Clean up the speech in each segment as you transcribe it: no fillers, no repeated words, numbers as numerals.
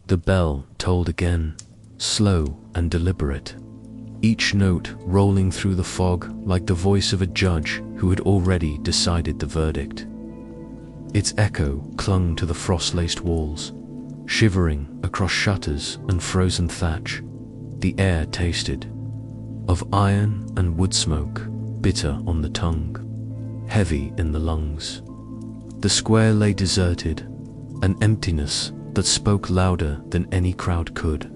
The bell tolled again, slow and deliberate, each note rolling through the fog like the voice of a judge who had already decided the verdict. Its echo clung to the frost-laced walls, shivering across shutters and frozen thatch. The air tasted of iron and wood smoke, bitter on the tongue, heavy in the lungs. The square lay deserted, an emptiness that spoke louder than any crowd could.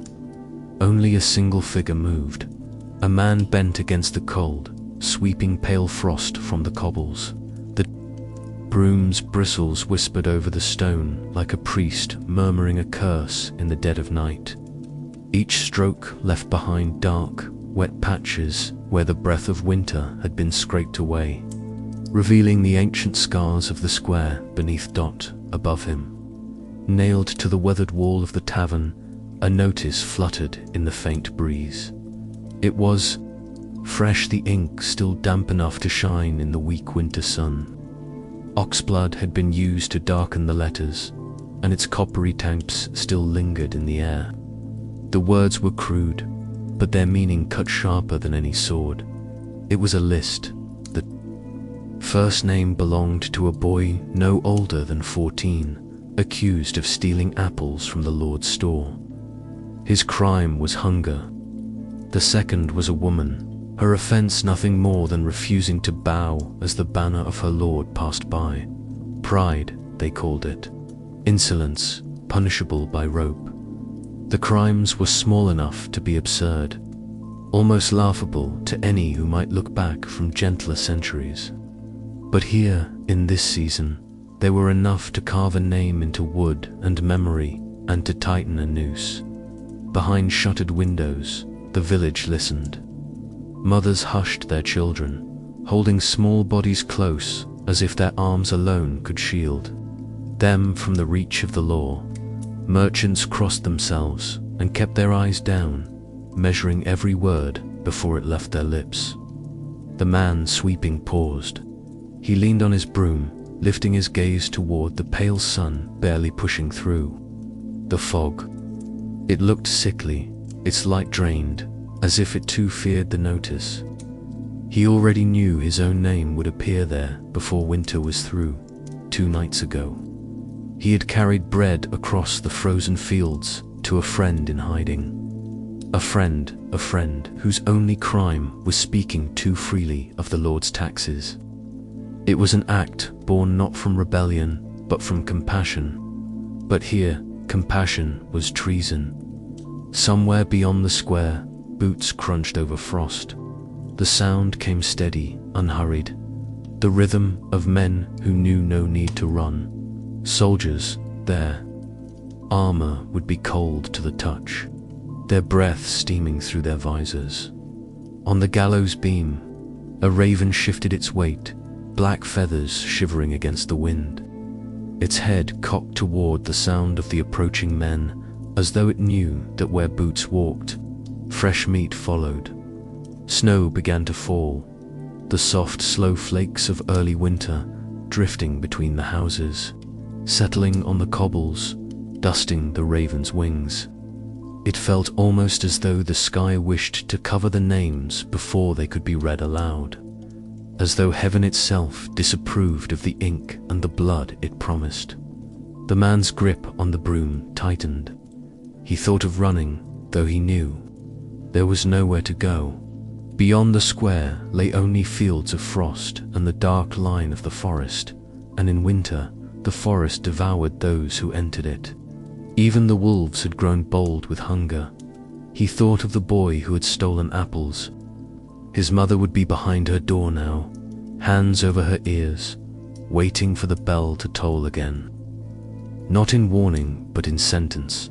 Only a single figure moved, a man bent against the cold, sweeping pale frost from the cobbles. The broom's bristles whispered over the stone like a priest murmuring a curse in the dead of night. Each stroke left behind dark, wet patches where the breath of winter had been scraped away, revealing the ancient scars of the square beneath Dot above him. Nailed to the weathered wall of the tavern, a notice fluttered in the faint breeze. It was fresh, the ink still damp enough to shine in the weak winter sun. Oxblood had been used to darken the letters, and its coppery taints still lingered in the air. The words were crude, but their meaning cut sharper than any sword. It was a list. The first name belonged to a boy no older than 14, accused of stealing apples from the Lord's store. His crime was hunger. The second was a woman, her offense nothing more than refusing to bow as the banner of her Lord passed by. Pride, they called it. Insolence, punishable by rope. The crimes were small enough to be absurd, almost laughable to any who might look back from gentler centuries. But here, in this season, they were enough to carve a name into wood and memory and to tighten a noose. Behind shuttered windows, the village listened. Mothers hushed their children, holding small bodies close as if their arms alone could shield them from the reach of the law. Merchants crossed themselves and kept their eyes down, measuring every word before it left their lips. The man sweeping paused. He leaned on his broom, lifting his gaze toward the pale sun barely pushing through the fog. It looked sickly, its light drained, as if it too feared the notice. He already knew his own name would appear there before winter was through, 2 nights ago. He had carried bread across the frozen fields to a friend in hiding. A friend whose only crime was speaking too freely of the Lord's taxes. It was an act born not from rebellion, but from compassion. But here, compassion was treason. Somewhere beyond the square, boots crunched over frost. The sound came steady, unhurried. The rhythm of men who knew no need to run. Soldiers, their armor would be cold to the touch, their breath steaming through their visors. On the gallows beam, a raven shifted its weight, black feathers shivering against the wind. Its head cocked toward the sound of the approaching men, as though it knew that where boots walked, fresh meat followed. Snow began to fall, the soft, slow flakes of early winter drifting between the houses, settling on the cobbles, dusting the raven's wings. It felt almost as though the sky wished to cover the names before they could be read aloud, as though heaven itself disapproved of the ink and the blood it promised. The man's grip on the broom tightened. He thought of running, though he knew there was nowhere to go. Beyond the square lay only fields of frost and the dark line of the forest, and in winter, the forest devoured those who entered it. Even the wolves had grown bold with hunger. He thought of the boy who had stolen apples. His mother would be behind her door now, hands over her ears, waiting for the bell to toll again. Not in warning, but in sentence.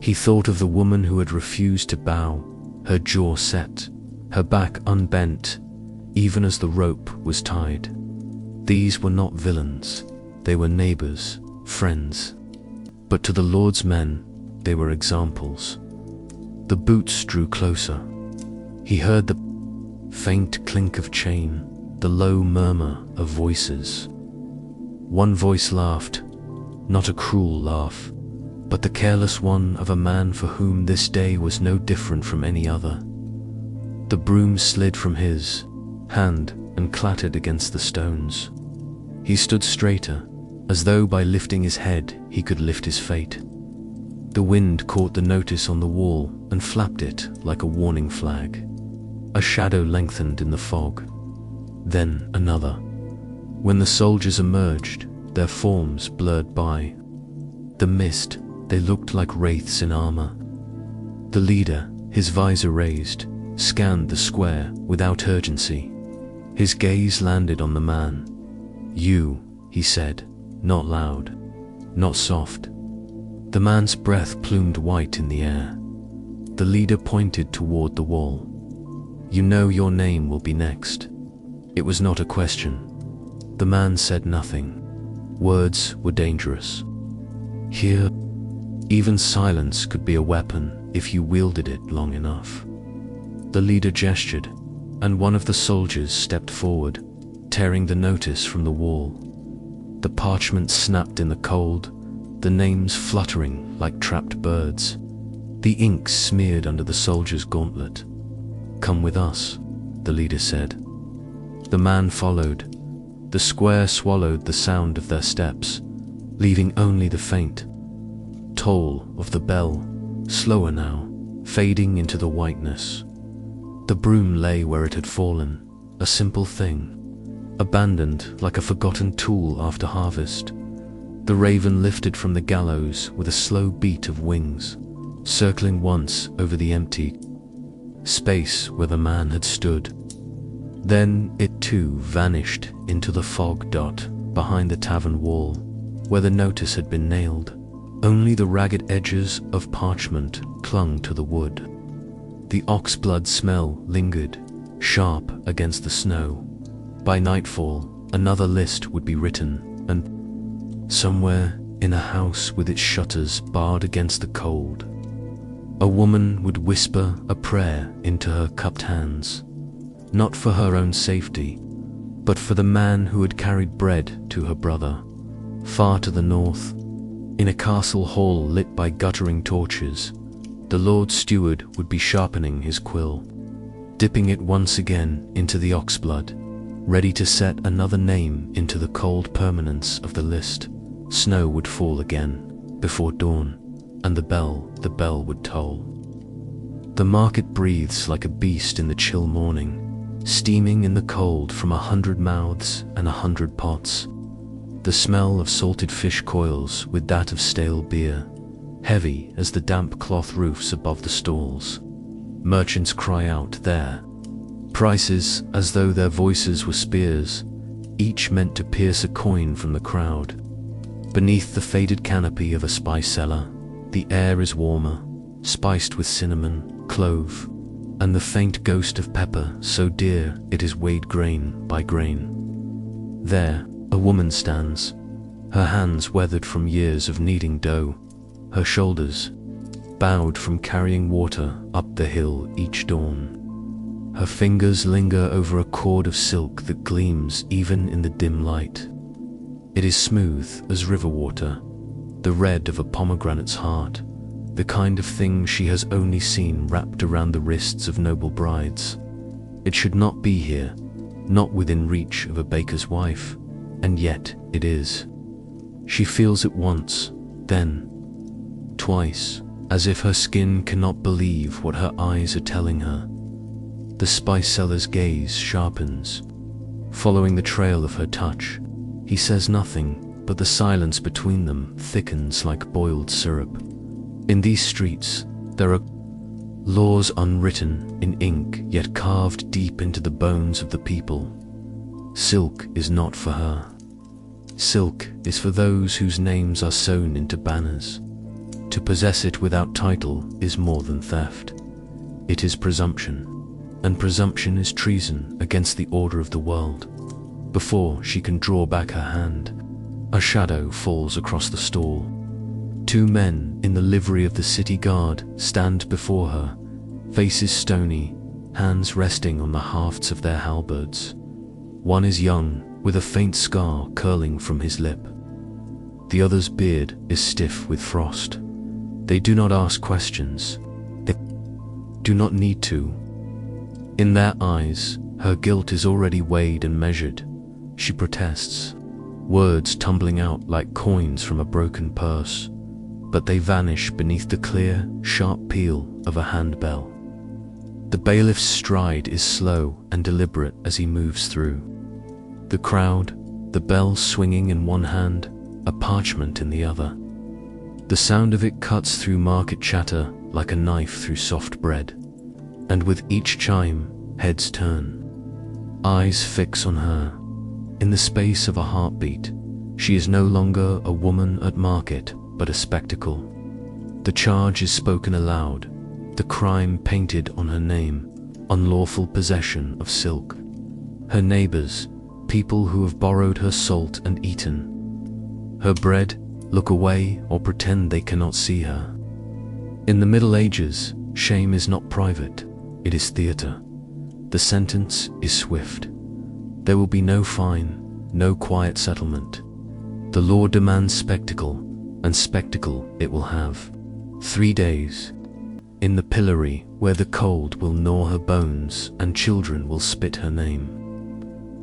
He thought of the woman who had refused to bow, her jaw set, her back unbent, even as the rope was tied. These were not villains. They were neighbors, friends. But to the Lord's men, they were examples. The boots drew closer. He heard the faint clink of chain, the low murmur of voices. One voice laughed, not a cruel laugh, but the careless one of a man for whom this day was no different from any other. The broom slid from his hand and clattered against the stones. He stood straighter, as though by lifting his head he could lift his fate. The wind caught the notice on the wall and flapped it like a warning flag. A shadow lengthened in the fog, then another. When the soldiers emerged, their forms blurred by the mist, they looked like wraiths in armor. The leader, his visor raised, scanned the square without urgency. His gaze landed on the man. "You," he said, not loud, not soft. The man's breath plumed white in the air. The leader pointed toward the wall. "You know your name will be next." It was not a question. The man said nothing. Words were dangerous. Here, even silence could be a weapon if you wielded it long enough. The leader gestured, and one of the soldiers stepped forward, tearing the notice from the wall. The parchment snapped in the cold, the names fluttering like trapped birds. The ink smeared under the soldier's gauntlet. "Come with us," the leader said. The man followed. The square swallowed the sound of their steps, leaving only the faint toll of the bell, slower now, fading into the whiteness. The broom lay where it had fallen, a simple thing, abandoned like a forgotten tool after harvest. The raven lifted from the gallows with a slow beat of wings, circling once over the empty space where the man had stood. Then it too vanished into the fog dot behind the tavern wall, where the notice had been nailed. Only the ragged edges of parchment clung to the wood. The oxblood smell lingered, sharp against the snow. By nightfall, another list would be written, and somewhere in a house with its shutters barred against the cold, a woman would whisper a prayer into her cupped hands, not for her own safety, but for the man who had carried bread to her brother. Far to the north, in a castle hall lit by guttering torches, the Lord Steward would be sharpening his quill, dipping it once again into the oxblood, ready to set another name into the cold permanence of the list. Snow would fall again before dawn, and the bell would toll. The market breathes like a beast in the chill morning, steaming in the cold from 100 mouths and 100 pots. The smell of salted fish coils with that of stale beer, heavy as the damp cloth roofs above the stalls. Merchants cry out there, prices as though their voices were spears, each meant to pierce a coin from the crowd. Beneath the faded canopy of a spice cellar, the air is warmer, spiced with cinnamon, clove, and the faint ghost of pepper so dear it is weighed grain by grain. There, a woman stands, her hands weathered from years of kneading dough, her shoulders bowed from carrying water up the hill each dawn. Her fingers linger over a cord of silk that gleams even in the dim light. It is smooth as river water, the red of a pomegranate's heart, the kind of thing she has only seen wrapped around the wrists of noble brides. It should not be here, not within reach of a baker's wife, and yet it is. She feels it once, then twice, as if her skin cannot believe what her eyes are telling her. The spice seller's gaze sharpens, following the trail of her touch. He says nothing, but the silence between them thickens like boiled syrup. In these streets, there are laws unwritten in ink, yet carved deep into the bones of the people. Silk is not for her. Silk is for those whose names are sewn into banners. To possess it without title is more than theft. It is presumption, and presumption is treason against the order of the world. Before she can draw back her hand, a shadow falls across the stall. Two men in the livery of the city guard stand before her, faces stony, hands resting on the hafts of their halberds. One is young, with a faint scar curling from his lip. The other's beard is stiff with frost, They do not ask questions. They do not need to. In their eyes, her guilt is already weighed and measured. She protests, words tumbling out like coins from a broken purse, but they vanish beneath the clear, sharp peal of a handbell. The bailiff's stride is slow and deliberate as he moves through. The crowd, the bell swinging in one hand, a parchment in the other. The sound of it cuts through market chatter like a knife through soft bread. And with each chime, heads turn. Eyes fix on her. In the space of a heartbeat, she is no longer a woman at market, but a spectacle. The charge is spoken aloud, the crime painted on her name, unlawful possession of silk. Her neighbors, people who have borrowed her salt and eaten her bread, look away or pretend they cannot see her. In the Middle Ages, shame is not private, it is theater. The sentence is swift. There will be no fine, no quiet settlement. The law demands spectacle, and spectacle it will have. 3 days. In the pillory where the cold will gnaw her bones and children will spit her name.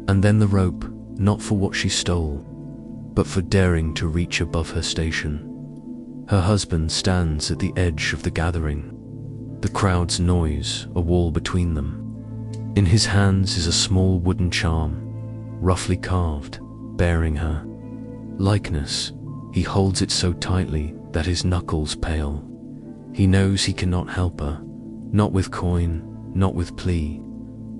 And then the rope, not for what she stole, but for daring to reach above her station. Her husband stands at the edge of the gathering. The crowd's noise, a wall between them. In his hands is a small wooden charm, roughly carved, bearing her likeness. He holds it so tightly that his knuckles pale. He knows he cannot help her, not with coin, not with plea.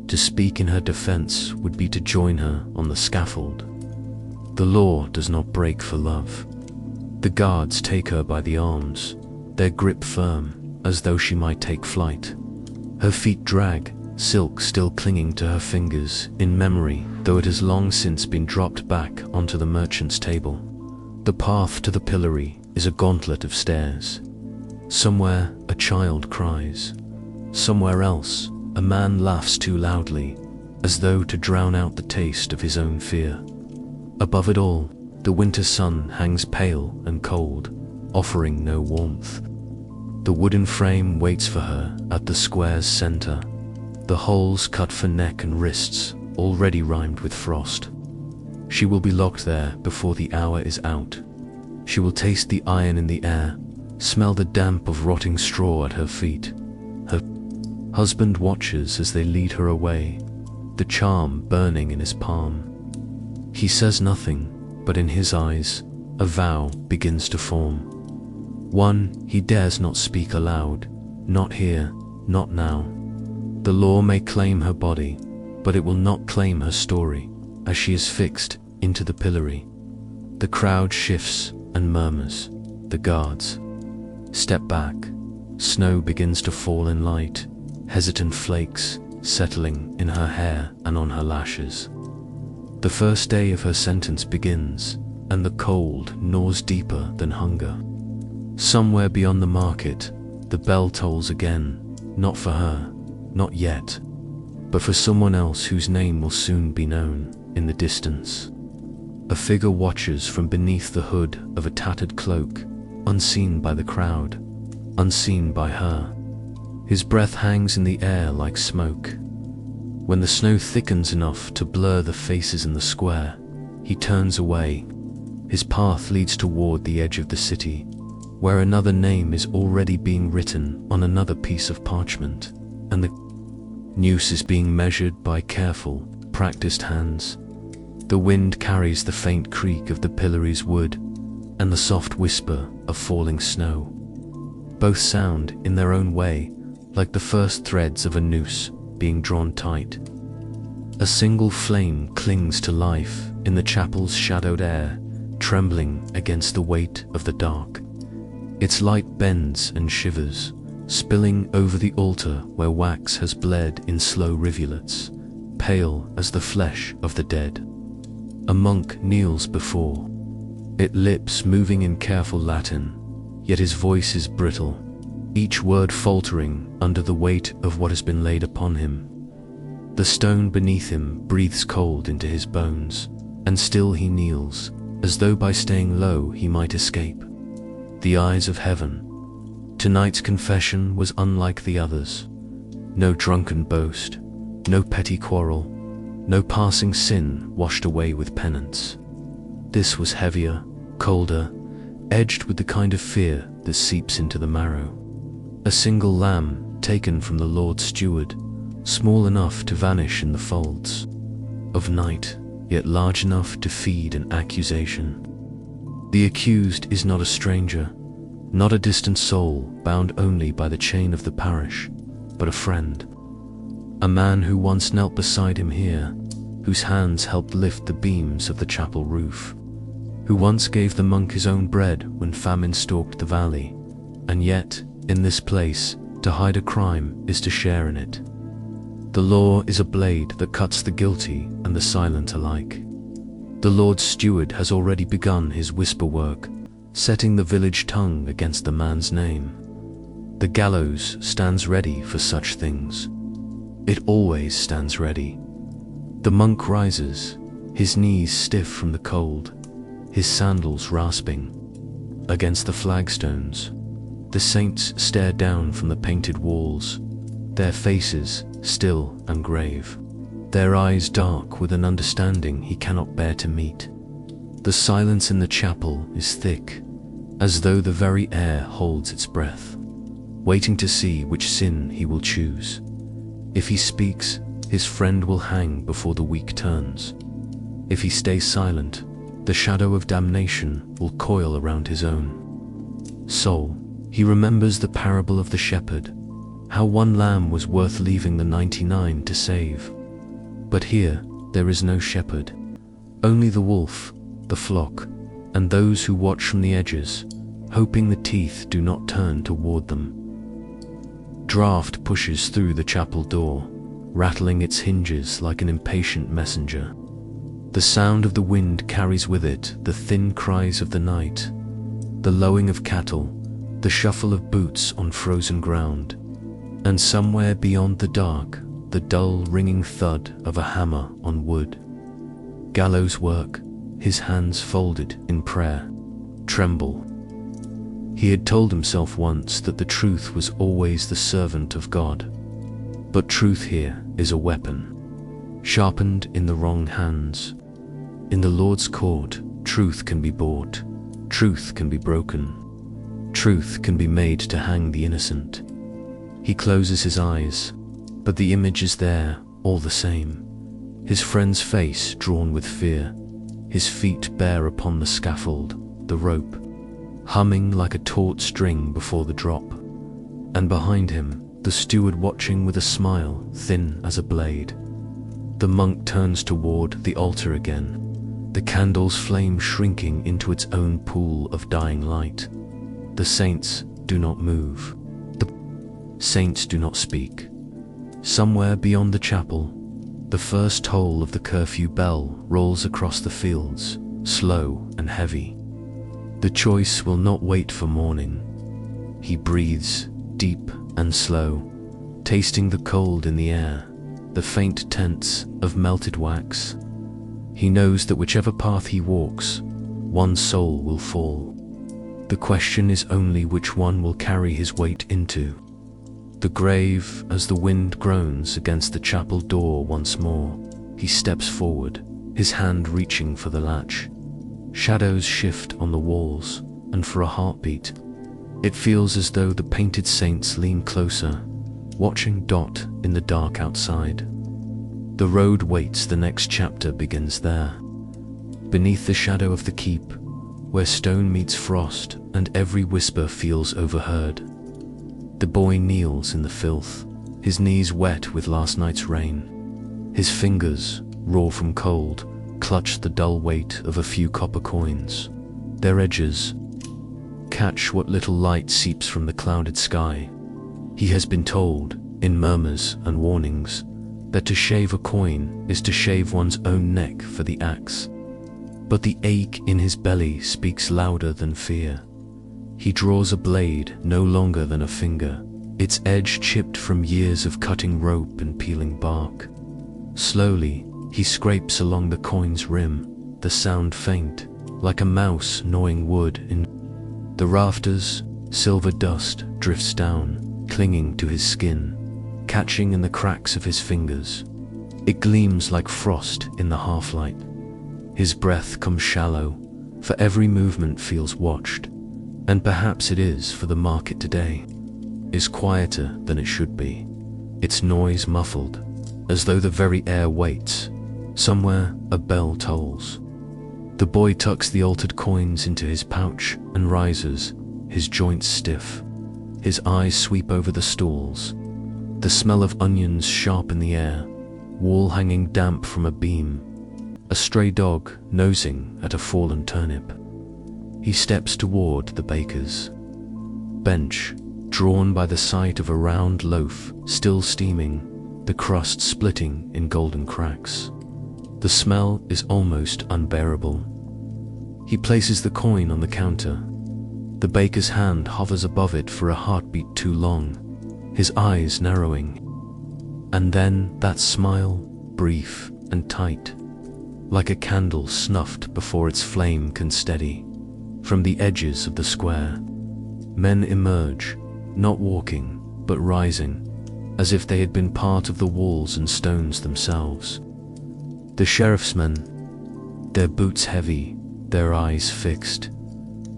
To speak in her defense would be to join her on the scaffold. The law does not break for love. The guards take her by the arms, their grip firm, as though she might take flight. Her feet drag, silk still clinging to her fingers, in memory, though it has long since been dropped back onto the merchant's table. The path to the pillory is a gauntlet of stairs. Somewhere a child cries. Somewhere else a man laughs too loudly, as though to drown out the taste of his own fear. Above it all, the winter sun hangs pale and cold, offering no warmth. The wooden frame waits for her at the square's center, the holes cut for neck and wrists, already rimed with frost. She will be locked there before the hour is out. She will taste the iron in the air, smell the damp of rotting straw at her feet. Her husband watches as they lead her away, the charm burning in his palm. He says nothing, but in his eyes, a vow begins to form. One he dares not speak aloud, not here, not now. The law may claim her body, but it will not claim her story, as she is fixed into the pillory. The crowd shifts and murmurs. The guards step back. Snow begins to fall in light, hesitant flakes settling in her hair and on her lashes. The first day of her sentence begins, and the cold gnaws deeper than hunger. Somewhere beyond the market, the bell tolls again, not for her, not yet, but for someone else whose name will soon be known in the distance. A figure watches from beneath the hood of a tattered cloak, unseen by the crowd, unseen by her. His breath hangs in the air like smoke. When the snow thickens enough to blur the faces in the square, he turns away. His path leads toward the edge of the city, where another name is already being written on another piece of parchment, and the noose is being measured by careful, practiced hands. The wind carries the faint creak of the pillory's wood and the soft whisper of falling snow. Both sound, in their own way, like the first threads of a noose being drawn tight. A single flame clings to life in the chapel's shadowed air, trembling against the weight of the dark. Its light bends and shivers, spilling over the altar where wax has bled in slow rivulets, pale as the flesh of the dead. A monk kneels before it, lips moving in careful Latin, yet his voice is brittle, each word faltering under the weight of what has been laid upon him. The stone beneath him breathes cold into his bones, and still he kneels, as though by staying low he might escape. The eyes of heaven, Tonight's confession was unlike the others. No drunken boast, no petty quarrel, no passing sin washed away with penance. This was heavier, colder, edged with the kind of fear that seeps into the marrow. A single lamb taken from the Lord's steward, small enough to vanish in the folds of night, yet large enough to feed an accusation. The accused is not a stranger, not a distant soul bound only by the chain of the parish, but a friend. A man who once knelt beside him here, whose hands helped lift the beams of the chapel roof, who once gave the monk his own bread when famine stalked the valley, and yet, in this place, to hide a crime is to share in it. The law is a blade that cuts the guilty and the silent alike. The Lord's steward has already begun his whisper work, setting the village tongue against the man's name. The gallows stands ready for such things. It always stands ready. The monk rises, his knees stiff from the cold, his sandals rasping against the flagstones. The saints stare down from the painted walls, their faces still and grave, their eyes dark with an understanding he cannot bear to meet. The silence in the chapel is thick, as though the very air holds its breath, waiting to see which sin he will choose. If he speaks, his friend will hang before the week turns. If he stays silent, the shadow of damnation will coil around his own soul. He remembers the parable of the shepherd, how one lamb was worth leaving the 99 to save. But here there is no shepherd, only the wolf, the flock, and those who watch from the edges, hoping the teeth do not turn toward them. Draught pushes through the chapel door, rattling its hinges like an impatient messenger. The sound of the wind carries with it the thin cries of the night, the lowing of cattle, the shuffle of boots on frozen ground, and somewhere beyond the dark, the dull ringing thud of a hammer on wood. Gallows work, his hands folded in prayer, tremble. He had told himself once that the truth was always the servant of God. But truth here is a weapon, sharpened in the wrong hands. In the Lord's court, truth can be bought, truth can be broken, truth can be made to hang the innocent. He closes his eyes, but the image is there all the same. His friend's face drawn with fear, his feet bare upon the scaffold, the rope, humming like a taut string before the drop, and behind him, the steward watching with a smile thin as a blade. The monk turns toward the altar again, the candle's flame shrinking into its own pool of dying light. The saints do not move. The saints do not speak. Somewhere beyond the chapel, the first toll of the curfew bell rolls across the fields, slow and heavy. The choice will not wait for morning. He breathes deep and slow, tasting the cold in the air, the faint tints of melted wax. He knows that whichever path he walks, one soul will fall. The question is only which one will carry his weight into the grave. As the wind groans against the chapel door once more, he steps forward, his hand reaching for the latch. Shadows shift on the walls, and for a heartbeat, it feels as though the painted saints lean closer, watching Dot in the dark outside. The road waits, the next chapter begins there. Beneath the shadow of the keep, where stone meets frost and every whisper feels overheard. The boy kneels in the filth, his knees wet with last night's rain. His fingers, raw from cold, clutch the dull weight of a few copper coins. Their edges catch what little light seeps from the clouded sky. He has been told, in murmurs and warnings, that to shave a coin is to shave one's own neck for the axe. But the ache in his belly speaks louder than fear. He draws a blade no longer than a finger, its edge chipped from years of cutting rope and peeling bark. Slowly, he scrapes along the coin's rim, the sound faint, like a mouse gnawing wood in the rafters. Silver dust drifts down, clinging to his skin, catching in the cracks of his fingers. It gleams like frost in the half-light. His breath comes shallow, for every movement feels watched, and perhaps it is, for the market today is quieter than it should be, its noise muffled, as though the very air waits. Somewhere a bell tolls. The boy tucks the altered coins into his pouch and rises, his joints stiff. His eyes sweep over the stalls. The smell of onions sharp in the air, wool hanging damp from a beam, a stray dog nosing at a fallen turnip. He steps toward the baker's bench, drawn by the sight of a round loaf still steaming, the crust splitting in golden cracks. The smell is almost unbearable. He places the coin on the counter. The baker's hand hovers above it for a heartbeat too long, his eyes narrowing. And then that smile, brief and tight, like a candle snuffed before its flame can steady. From the edges of the square, men emerge, not walking, but rising, as if they had been part of the walls and stones themselves. The sheriff's men, their boots heavy, their eyes fixed.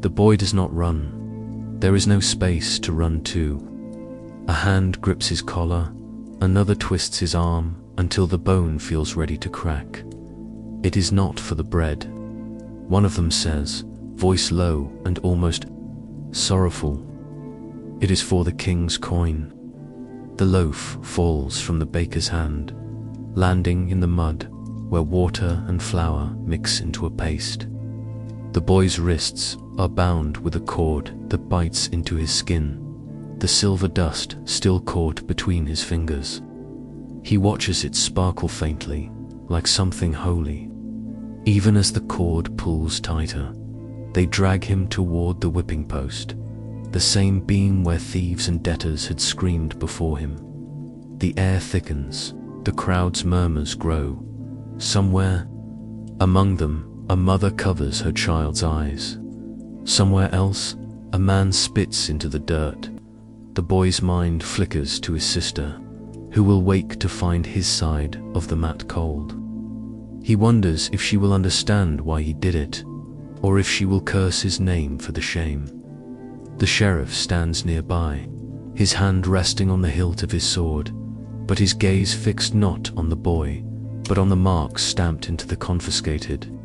The boy does not run. There is no space to run to. A hand grips his collar, another twists his arm until the bone feels ready to crack. It is not for the bread, one of them says, voice low and almost sorrowful. It is for the king's coin. The loaf falls from the baker's hand, landing in the mud where water and flour mix into a paste. The boy's wrists are bound with a cord that bites into his skin, the silver dust still caught between his fingers. He watches it sparkle faintly, like something holy. Even as the cord pulls tighter, they drag him toward the whipping post, the same beam where thieves and debtors had screamed before him. The air thickens, the crowd's murmurs grow. Somewhere, among them, a mother covers her child's eyes. Somewhere else, a man spits into the dirt. The boy's mind flickers to his sister, who will wake to find his side of the mat cold. He wonders if she will understand why he did it, or if she will curse his name for the shame. The sheriff stands nearby, his hand resting on the hilt of his sword, but his gaze fixed not on the boy, but on the marks stamped into the confiscated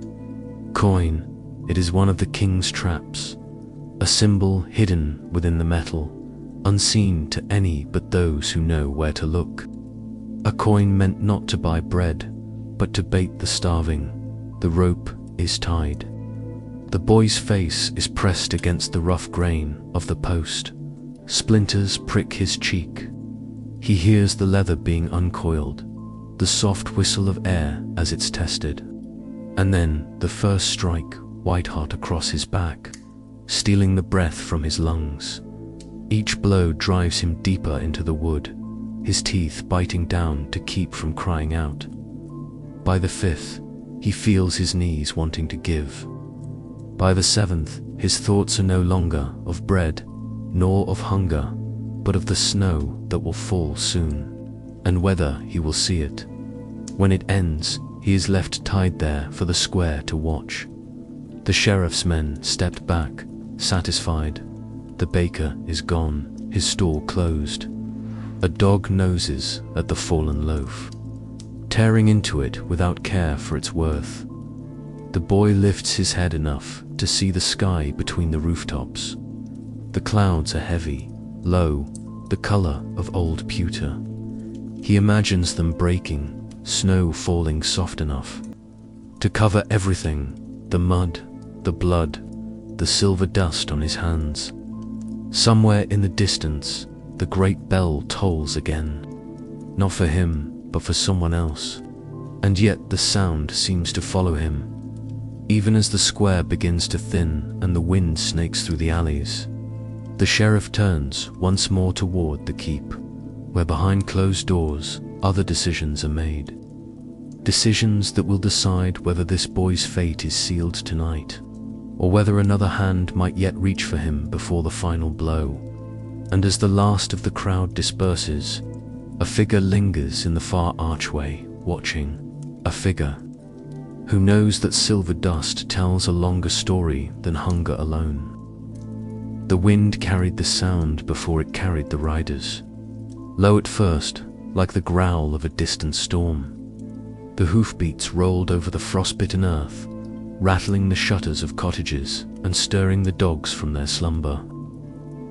coin. It is one of the king's traps, a symbol hidden within the metal, unseen to any but those who know where to look. A coin meant not to buy bread, but to bait the starving. The rope is tied. The boy's face is pressed against the rough grain of the post. Splinters prick his cheek. He hears the leather being uncoiled, the soft whistle of air as it's tested. And then the first strike, white hot across his back, stealing the breath from his lungs. Each blow drives him deeper into the wood, his teeth biting down to keep from crying out. By the fifth, he feels his knees wanting to give. By the seventh, his thoughts are no longer of bread, nor of hunger, but of the snow that will fall soon, and whether he will see it. When it ends, he is left tied there for the square to watch. The sheriff's men stepped back, satisfied. The baker is gone, his stall closed. A dog noses at the fallen loaf, tearing into it without care for its worth. The boy lifts his head enough to see the sky between the rooftops. The clouds are heavy, low, the color of old pewter. He imagines them breaking, snow falling soft enough to cover everything, the mud, the blood, the silver dust on his hands. Somewhere in the distance, the great bell tolls again, not for him, but for someone else. And yet the sound seems to follow him, even as the square begins to thin and the wind snakes through the alleys. The sheriff turns once more toward the keep, where behind closed doors, other decisions are made. Decisions that will decide whether this boy's fate is sealed tonight. or whether another hand might yet reach for him before the final blow. And as the last of the crowd disperses, a figure lingers in the far archway, watching. A figure who knows that silver dust tells a longer story than hunger alone. The wind carried the sound before it carried the riders. Low at first, like the growl of a distant storm. The hoofbeats rolled over the frostbitten earth, rattling the shutters of cottages and stirring the dogs from their slumber.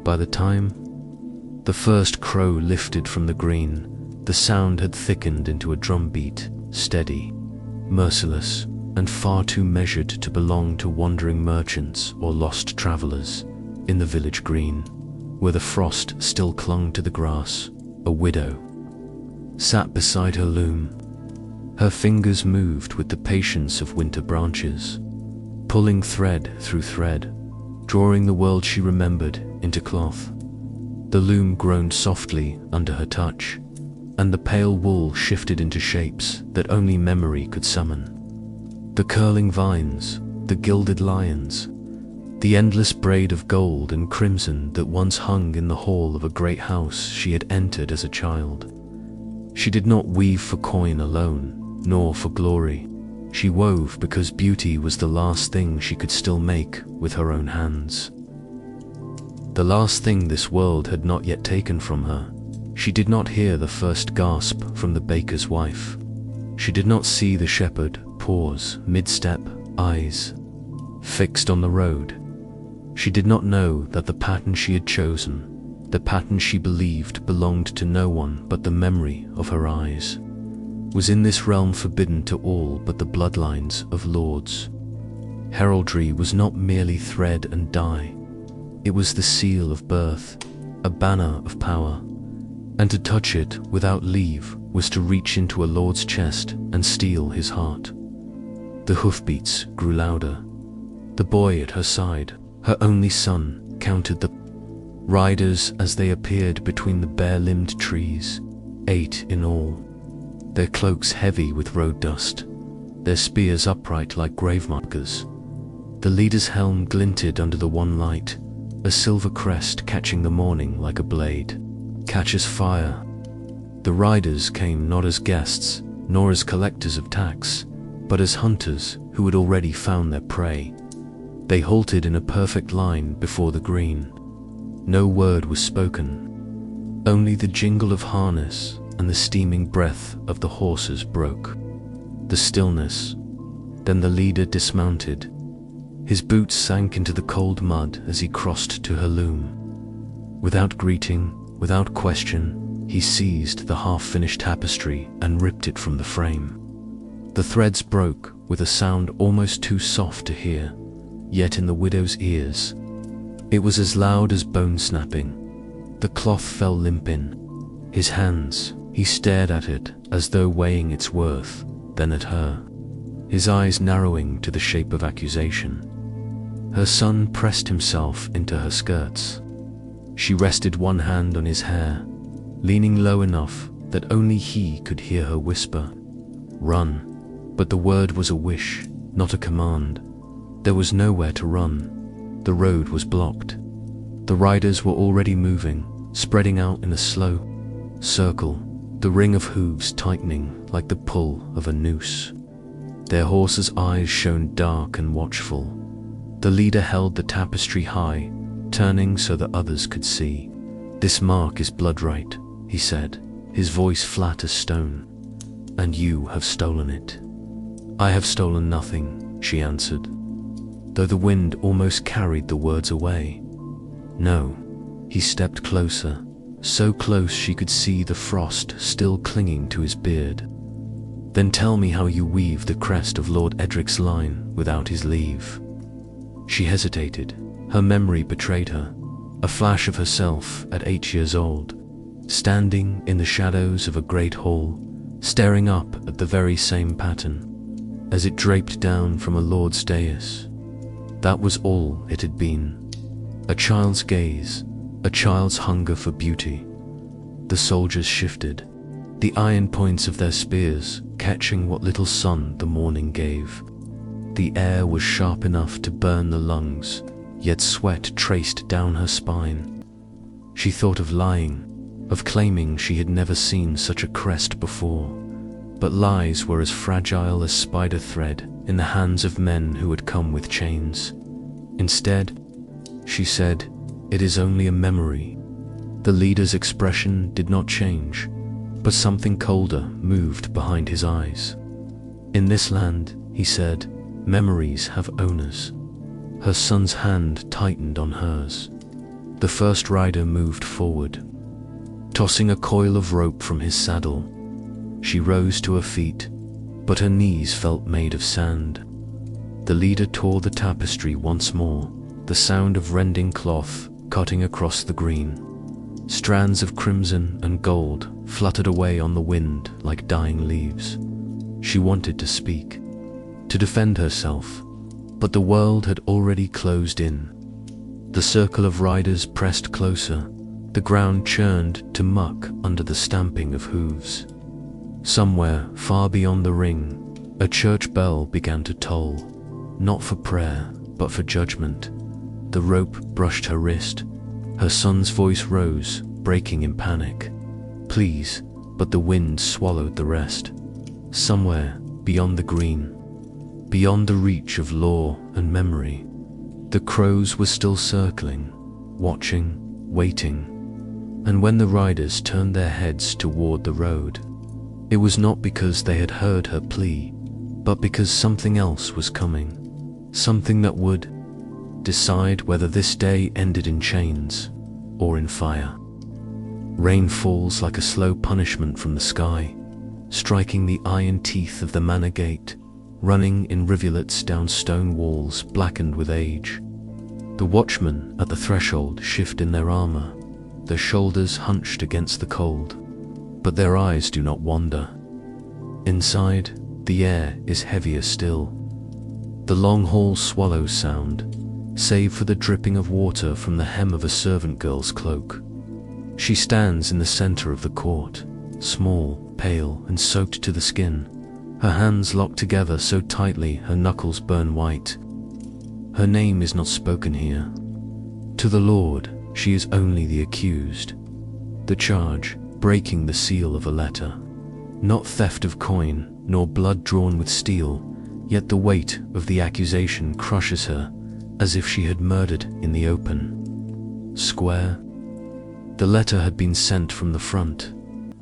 By the time the first crow lifted from the green, the sound had thickened into a drumbeat, steady, merciless, and far too measured to belong to wandering merchants or lost travelers. In the village green, where the frost still clung to the grass, a widow sat beside her loom. Her fingers moved with the patience of winter branches, pulling thread through thread, drawing the world she remembered into cloth. The loom groaned softly under her touch, and the pale wool shifted into shapes that only memory could summon. The curling vines, the gilded lions, the endless braid of gold and crimson that once hung in the hall of a great house she had entered as a child. She did not weave for coin alone, nor for glory. She wove because beauty was the last thing she could still make with her own hands. The last thing this world had not yet taken from her. She did not hear the first gasp from the baker's wife. She did not see the shepherd pause mid-step, eyes fixed on the road. She did not know that the pattern she had chosen, the pattern she believed belonged to no one but the memory of her eyes, was in this realm forbidden to all but the bloodlines of lords. Heraldry was not merely thread and dye. It was the seal of birth, a banner of power, and to touch it without leave was to reach into a lord's chest and steal his heart. The hoofbeats grew louder. The boy at her side, her only son, counted the riders as they appeared between the bare-limbed trees, 8 in all, their cloaks heavy with road dust, their spears upright like grave markers. The leader's helm glinted under the one light, a silver crest catching the morning like a blade catches fire. The riders came not as guests, nor as collectors of tax, but as hunters who had already found their prey. They halted in a perfect line before the green. No word was spoken. Only the jingle of harness and the steaming breath of the horses broke the stillness. Then the leader dismounted. His boots sank into the cold mud as he crossed to her loom. Without greeting, without question, he seized the half-finished tapestry and ripped it from the frame. The threads broke with a sound almost too soft to hear, yet in the widow's ears, it was as loud as bone snapping. The cloth fell limp in his hands. He stared at it as though weighing its worth, then at her, his eyes narrowing to the shape of accusation. Her son pressed himself into her skirts. She rested one hand on his hair, leaning low enough that only he could hear her whisper, "Run." But the word was a wish, not a command. There was nowhere to run. The road was blocked. The riders were already moving, spreading out in a slow circle, the ring of hooves tightening like the pull of a noose. Their horses' eyes shone dark and watchful. The leader held the tapestry high, turning so that others could see. "This mark is blood right," he said, his voice flat as stone. "And you have stolen it." "I have stolen nothing," she answered, though the wind almost carried the words away. "No." He stepped closer, so close she could see the frost still clinging to his beard. "Then tell me how you weave the crest of Lord Edric's line without his leave." She hesitated. Her memory betrayed her. A flash of herself at 8 years old, standing in the shadows of a great hall, staring up at the very same pattern as it draped down from a lord's dais. That was all it had been. A child's gaze, a child's hunger for beauty. The soldiers shifted, the iron points of their spears catching what little sun the morning gave. The air was sharp enough to burn the lungs, yet sweat traced down her spine. She thought of lying, of claiming she had never seen such a crest before. But lies were as fragile as spider thread in the hands of men who had come with chains. Instead, she said, "It is only a memory." The leader's expression did not change, but something colder moved behind his eyes. "In this land," he said, "memories have owners." Her son's hand tightened on hers. The first rider moved forward, tossing a coil of rope from his saddle. She rose to her feet, but her knees felt made of sand. The leader tore the tapestry once more, the sound of rending cloth cutting across the green. Strands of crimson and gold fluttered away on the wind like dying leaves. She wanted to speak, to defend herself, but the world had already closed in. The circle of riders pressed closer. The ground churned to muck under the stamping of hooves. Somewhere far beyond the ring, a church bell began to toll, not for prayer, but for judgment. The rope brushed her wrist. Her son's voice rose, breaking in panic. "Please," but the wind swallowed the rest. Somewhere beyond the green, beyond the reach of law and memory, the crows were still circling, watching, waiting. And when the riders turned their heads toward the road, it was not because they had heard her plea, but because something else was coming, something that would decide whether this day ended in chains or in fire. Rain falls like a slow punishment from the sky, striking the iron teeth of the manor gate, running in rivulets down stone walls blackened with age. The watchmen at the threshold shift in their armor, their shoulders hunched against the cold, but their eyes do not wander. Inside, the air is heavier still. The long hall swallows sound, save for the dripping of water from the hem of a servant girl's cloak. She stands in the center of the court, small, pale, and soaked to the skin, her hands locked together so tightly her knuckles burn white. Her name is not spoken here. To the Lord, she is only the accused. The charge, breaking the seal of a letter. Not theft of coin, nor blood drawn with steel, yet the weight of the accusation crushes her, as if she had murdered in the open. Square. The letter had been sent from the front,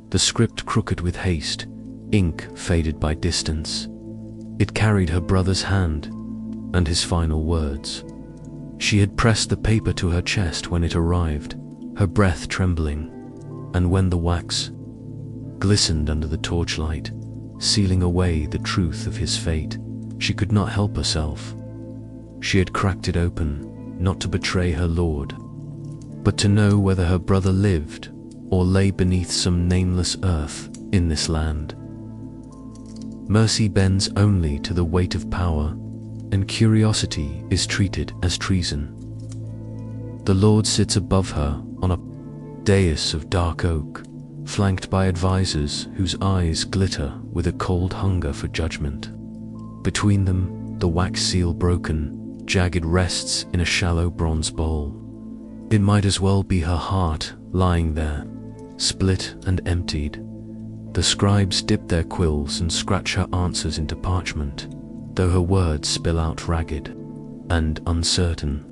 the script crooked with haste, ink faded by distance. It carried her brother's hand, and his final words. She had pressed the paper to her chest when it arrived, her breath trembling, and when the wax glistened under the torchlight, sealing away the truth of his fate, she could not help herself. She had cracked it open, not to betray her lord, but to know whether her brother lived or lay beneath some nameless earth in this land. Mercy bends only to the weight of power, and curiosity is treated as treason. The Lord sits above her on a dais of dark oak, flanked by advisors whose eyes glitter with a cold hunger for judgment. Between them, the wax seal broken, jagged rests in a shallow bronze bowl. It might as well be her heart lying there, split and emptied. The scribes dip their quills and scratch her answers into parchment, though her words spill out ragged and uncertain.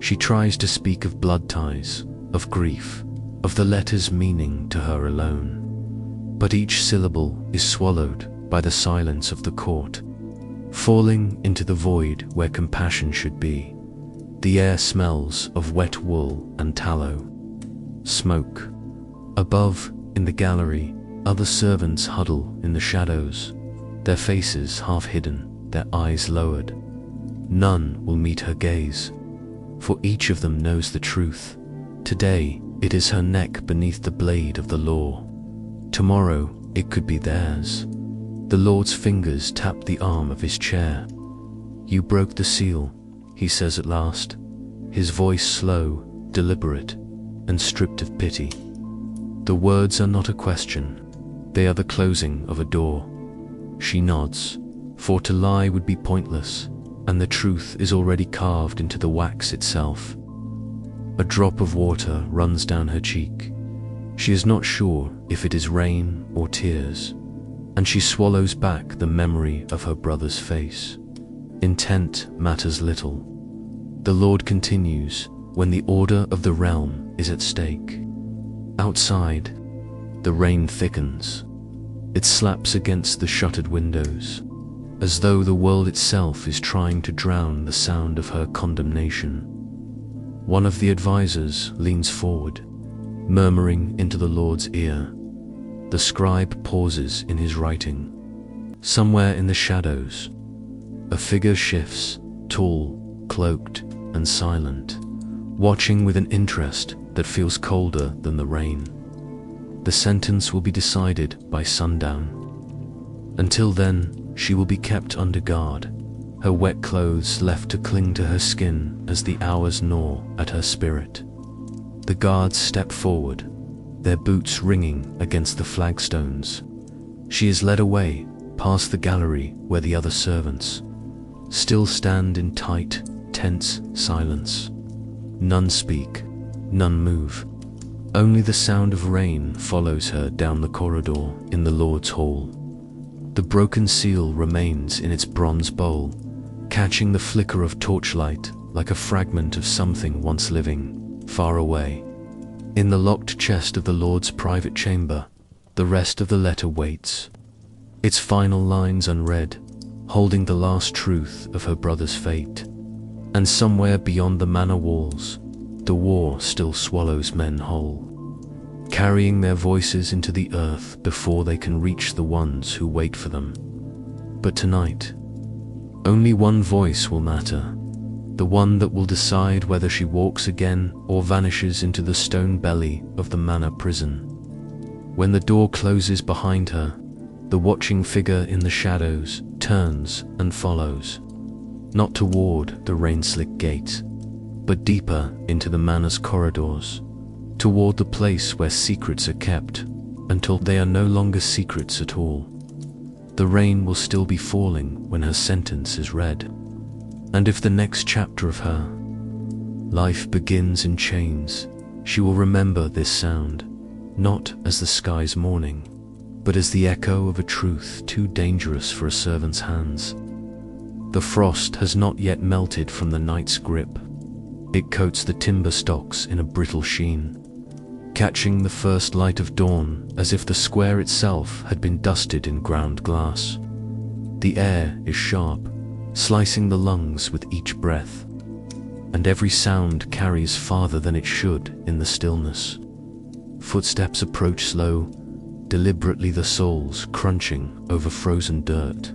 She tries to speak of blood ties, of grief, of the letter's meaning to her alone. But each syllable is swallowed by the silence of the court, falling into the void where compassion should be. The air smells of wet wool and tallow. Smoke. Above, in the gallery, other servants huddle in the shadows, their faces half hidden, their eyes lowered. None will meet her gaze, for each of them knows the truth. Today, it is her neck beneath the blade of the law. Tomorrow, it could be theirs. The Lord's fingers tap the arm of his chair. "You broke the seal," he says at last, his voice slow, deliberate, and stripped of pity. The words are not a question, they are the closing of a door. She nods, for to lie would be pointless, and the truth is already carved into the wax itself. A drop of water runs down her cheek. She is not sure if it is rain or tears, and she swallows back the memory of her brother's face. Intent matters little. The Lord continues when the order of the realm is at stake. Outside, the rain thickens. It slaps against the shuttered windows, as though the world itself is trying to drown the sound of her condemnation. One of the advisors leans forward, murmuring into the Lord's ear. The scribe pauses in his writing. Somewhere in the shadows, a figure shifts, tall, cloaked, and silent, watching with an interest that feels colder than the rain. The sentence will be decided by sundown. Until then, she will be kept under guard, her wet clothes left to cling to her skin as the hours gnaw at her spirit. The guards step forward, their boots ringing against the flagstones. She is led away, past the gallery where the other servants still stand in tight, tense silence. None speak, none move. Only the sound of rain follows her down the corridor in the Lord's hall. The broken seal remains in its bronze bowl, catching the flicker of torchlight like a fragment of something once living, far away. In the locked chest of the Lord's private chamber, the rest of the letter waits, its final lines unread, holding the last truth of her brother's fate. And somewhere beyond the manor walls, the war still swallows men whole, carrying their voices into the earth before they can reach the ones who wait for them. But tonight, only one voice will matter, the one that will decide whether she walks again or vanishes into the stone belly of the manor prison. When the door closes behind her, the watching figure in the shadows turns and follows, not toward the rain-slick gate, but deeper into the manor's corridors, toward the place where secrets are kept until they are no longer secrets at all. The rain will still be falling when her sentence is read, and if the next chapter of her life begins in chains, she will remember this sound, not as the sky's mourning, but as the echo of a truth too dangerous for a servant's hands. The frost has not yet melted from the night's grip. It coats the timber stocks in a brittle sheen, catching the first light of dawn as if the square itself had been dusted in ground glass. The air is sharp, slicing the lungs with each breath, and every sound carries farther than it should in the stillness. Footsteps approach slow, deliberately, the soles crunching over frozen dirt.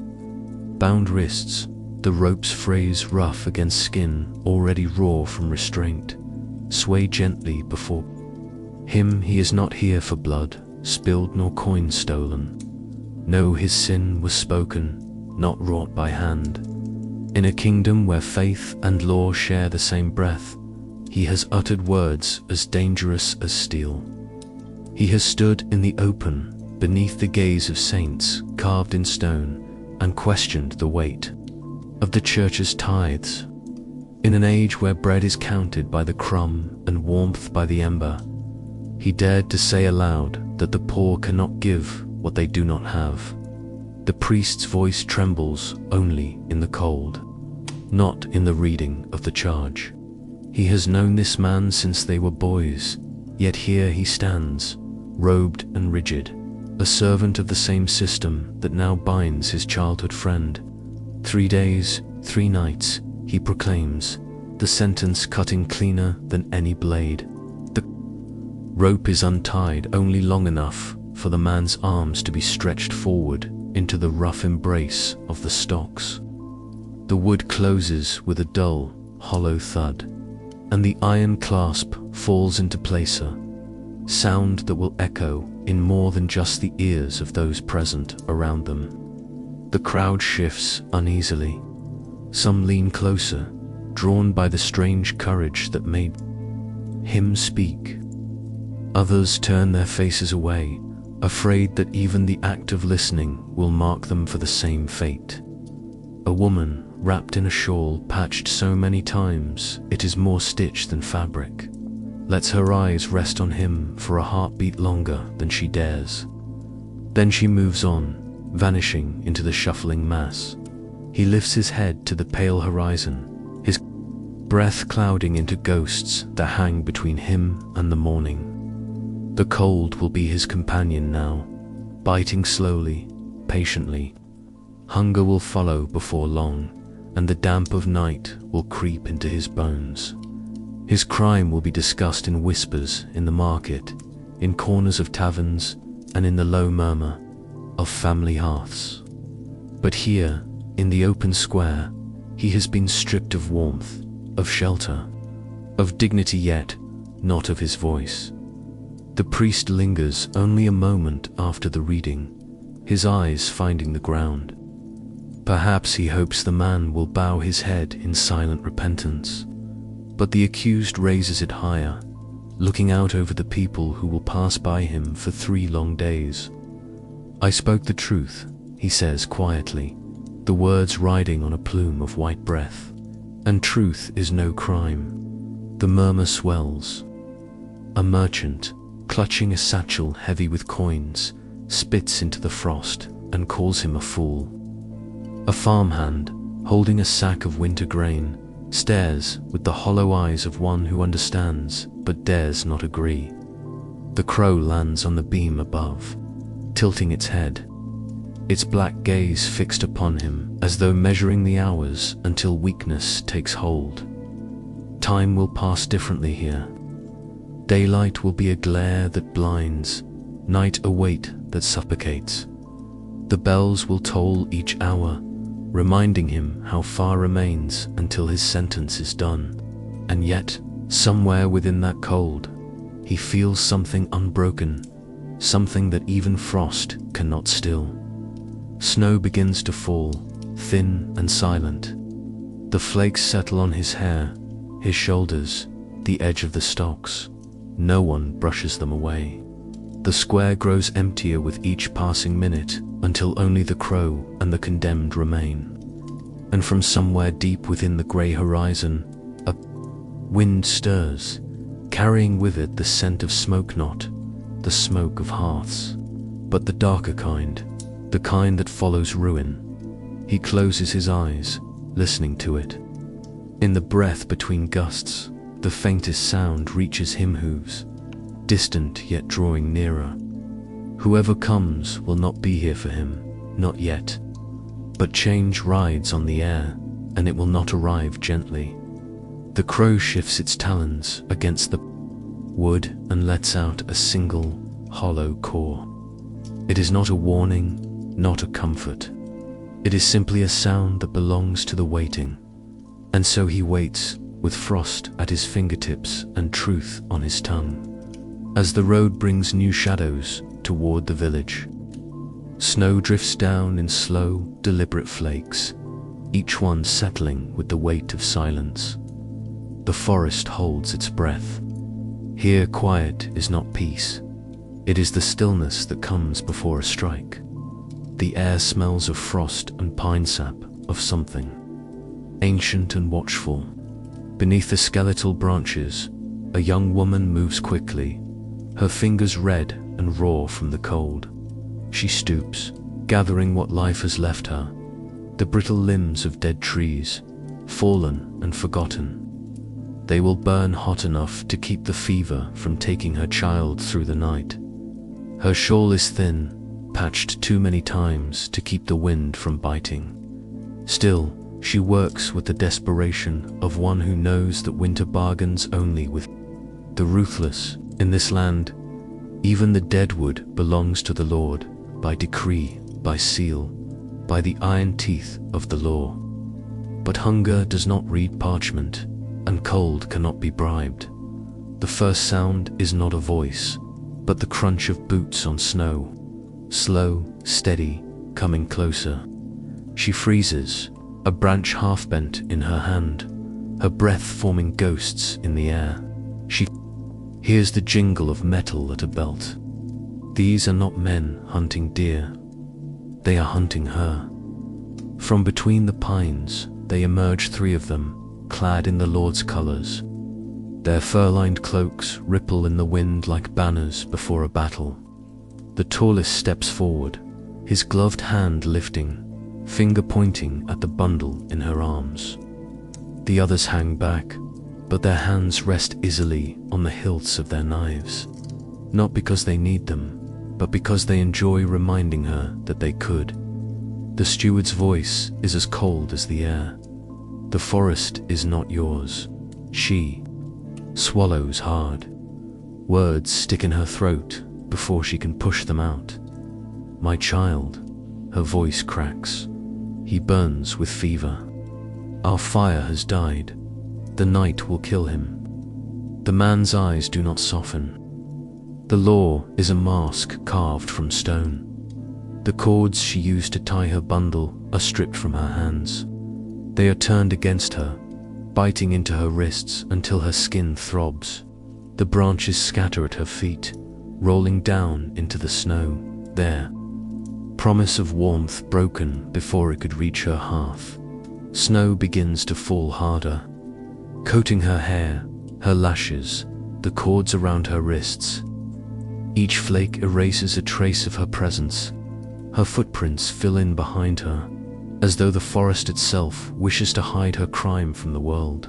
Bound wrists, the rope's phrase rough against skin already raw from restraint, sway gently before him. He is not here for blood spilled nor coin stolen. No, his sin was spoken, not wrought by hand. In a kingdom where faith and law share the same breath, he has uttered words as dangerous as steel. He has stood in the open, beneath the gaze of saints carved in stone, and questioned the weight of the church's tithes. In an age where bread is counted by the crumb and warmth by the ember, he dared to say aloud that the poor cannot give what they do not have. The priest's voice trembles only in the cold, not in the reading of the charge. He has known this man since they were boys, yet here he stands, robed and rigid, a servant of the same system that now binds his childhood friend. 3 days, 3 nights, he proclaims, the sentence cutting cleaner than any blade. The rope is untied only long enough for the man's arms to be stretched forward into the rough embrace of the stocks. The wood closes with a dull, hollow thud, and the iron clasp falls into placer, sound that will echo in more than just the ears of those present around them. The crowd shifts uneasily. Some lean closer, drawn by the strange courage that made him speak. Others turn their faces away, afraid that even the act of listening will mark them for the same fate. A woman, wrapped in a shawl patched so many times it is more stitch than fabric, lets her eyes rest on him for a heartbeat longer than she dares. Then she moves on, vanishing into the shuffling mass. He lifts his head to the pale horizon, his breath clouding into ghosts that hang between him and the morning. The cold will be his companion now, biting slowly, patiently. Hunger will follow before long, and the damp of night will creep into his bones. His crime will be discussed in whispers in the market, in corners of taverns, and in the low murmur of family hearths. But here, in the open square, he has been stripped of warmth, of shelter, of dignity, yet not of his voice. The priest lingers only a moment after the reading, his eyes finding the ground. Perhaps he hopes the man will bow his head in silent repentance, but the accused raises it higher, looking out over the people who will pass by him for 3 long days. "I spoke the truth," he says quietly, the words riding on a plume of white breath. "And truth is no crime." The murmur swells. A merchant, clutching a satchel heavy with coins, spits into the frost and calls him a fool. A farmhand, holding a sack of winter grain, stares with the hollow eyes of one who understands but dares not agree. The crow lands on the beam above, tilting its head, its black gaze fixed upon him as though measuring the hours until weakness takes hold. Time will pass differently here. Daylight will be a glare that blinds, night a weight that suffocates. The bells will toll each hour, reminding him how far remains until his sentence is done. And yet, somewhere within that cold, he feels something unbroken, something that even frost cannot still. Snow begins to fall, thin and silent. The flakes settle on his hair, his shoulders, the edge of the stocks. No one brushes them away. The square grows emptier with each passing minute, until only the crow and the condemned remain. And from somewhere deep within the grey horizon, a wind stirs, carrying with it the scent of smoke, not the smoke of hearths, but the darker kind, the kind that follows ruin. He closes his eyes, listening to it. In the breath between gusts, the faintest sound reaches him, hooves, distant yet drawing nearer. Whoever comes will not be here for him, not yet. But change rides on the air, and it will not arrive gently. The crow shifts its talons against the wood and lets out a single, hollow caw. It is not a warning, not a comfort. It is simply a sound that belongs to the waiting. And so he waits, with frost at his fingertips and truth on his tongue, as the road brings new shadows toward the village. Snow drifts down in slow, deliberate flakes, each one settling with the weight of silence. The forest holds its breath. Here quiet is not peace. It is the stillness that comes before a strike. The air smells of frost and pine sap, of something ancient and watchful. Beneath the skeletal branches, a young woman moves quickly, her fingers red and raw from the cold. She stoops, gathering what life has left her, the brittle limbs of dead trees, fallen and forgotten. They will burn hot enough to keep the fever from taking her child through the night. Her shawl is thin, patched too many times to keep the wind from biting. Still, she works with the desperation of one who knows that winter bargains only with the ruthless. In this land, even the dead wood belongs to the Lord, by decree, by seal, by the iron teeth of the law. But hunger does not read parchment, and cold cannot be bribed. The first sound is not a voice, but the crunch of boots on snow, slow, steady, coming closer. She freezes, a branch half bent in her hand, her breath forming ghosts in the air. She hears the jingle of metal at a belt. These are not men hunting deer. They are hunting her. From between the pines, they emerge, 3 of them, clad in the Lord's colors. Their fur-lined cloaks ripple in the wind like banners before a battle. The tallest steps forward, his gloved hand lifting, finger pointing at the bundle in her arms. The others hang back, but their hands rest easily on the hilts of their knives, not because they need them, but because they enjoy reminding her that they could. The steward's voice is as cold as the air. The forest is not yours. She swallows hard. Words stick in her throat before she can push them out. My child, her voice cracks. He burns with fever. Our fire has died. The night will kill him. The man's eyes do not soften. The law is a mask carved from stone. The cords she used to tie her bundle are stripped from her hands. They are turned against her, biting into her wrists until her skin throbs. The branches scatter at her feet, rolling down into the snow. There, promise of warmth broken before it could reach her hearth. Snow begins to fall harder, coating her hair, her lashes, the cords around her wrists. Each flake erases a trace of her presence. Her footprints fill in behind her, as though the forest itself wishes to hide her crime from the world.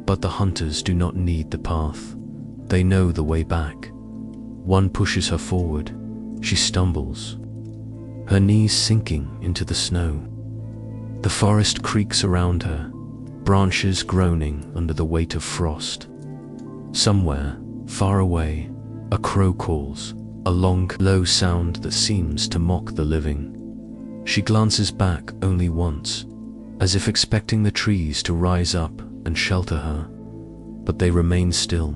But the hunters do not need the path. They know the way back. One pushes her forward. She stumbles, her knees sinking into the snow. The forest creaks around her, branches groaning under the weight of frost. Somewhere, far away, a crow calls, a long, low sound that seems to mock the living. She glances back only once, as if expecting the trees to rise up and shelter her. But they remain still,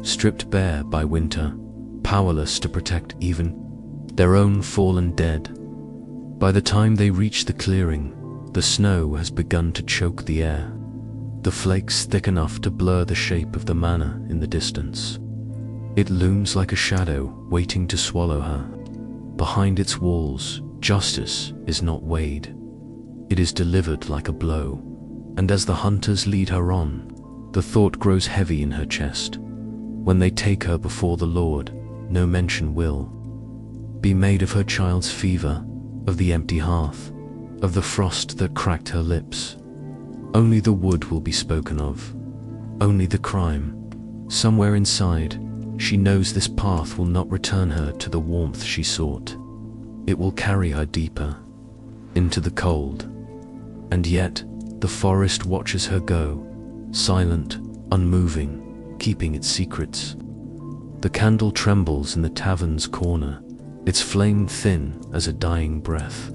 stripped bare by winter, powerless to protect even their own fallen dead. By the time they reach the clearing, the snow has begun to choke the air, the flakes thick enough to blur the shape of the manor in the distance. It looms like a shadow waiting to swallow her. Behind its walls, justice is not weighed. It is delivered like a blow, and as the hunters lead her on, the thought grows heavy in her chest. When they take her before the Lord, no mention will be made of her child's fever, of the empty hearth, of the frost that cracked her lips. Only the wood will be spoken of, only the crime. Somewhere inside, she knows this path will not return her to the warmth she sought. It will carry her deeper, into the cold. And yet, the forest watches her go, silent, unmoving, keeping its secrets. The candle trembles in the tavern's corner, its flame thin as a dying breath.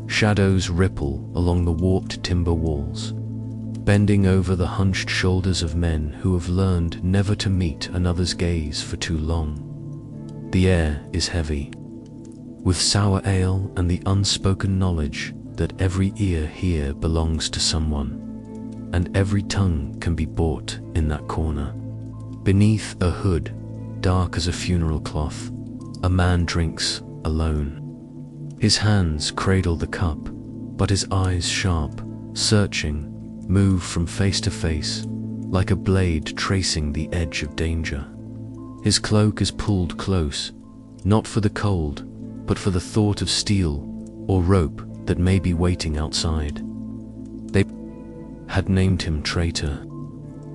Shadows ripple along the warped timber walls, bending over the hunched shoulders of men who have learned never to meet another's gaze for too long. The air is heavy, with sour ale and the unspoken knowledge that every ear here belongs to someone, and every tongue can be bought in that corner. Beneath a hood, dark as a funeral cloth, a man drinks alone. His hands cradle the cup, but his eyes sharp, searching, move from face to face, like a blade tracing the edge of danger. His cloak is pulled close, not for the cold, but for the thought of steel or rope that may be waiting outside. They had named him traitor,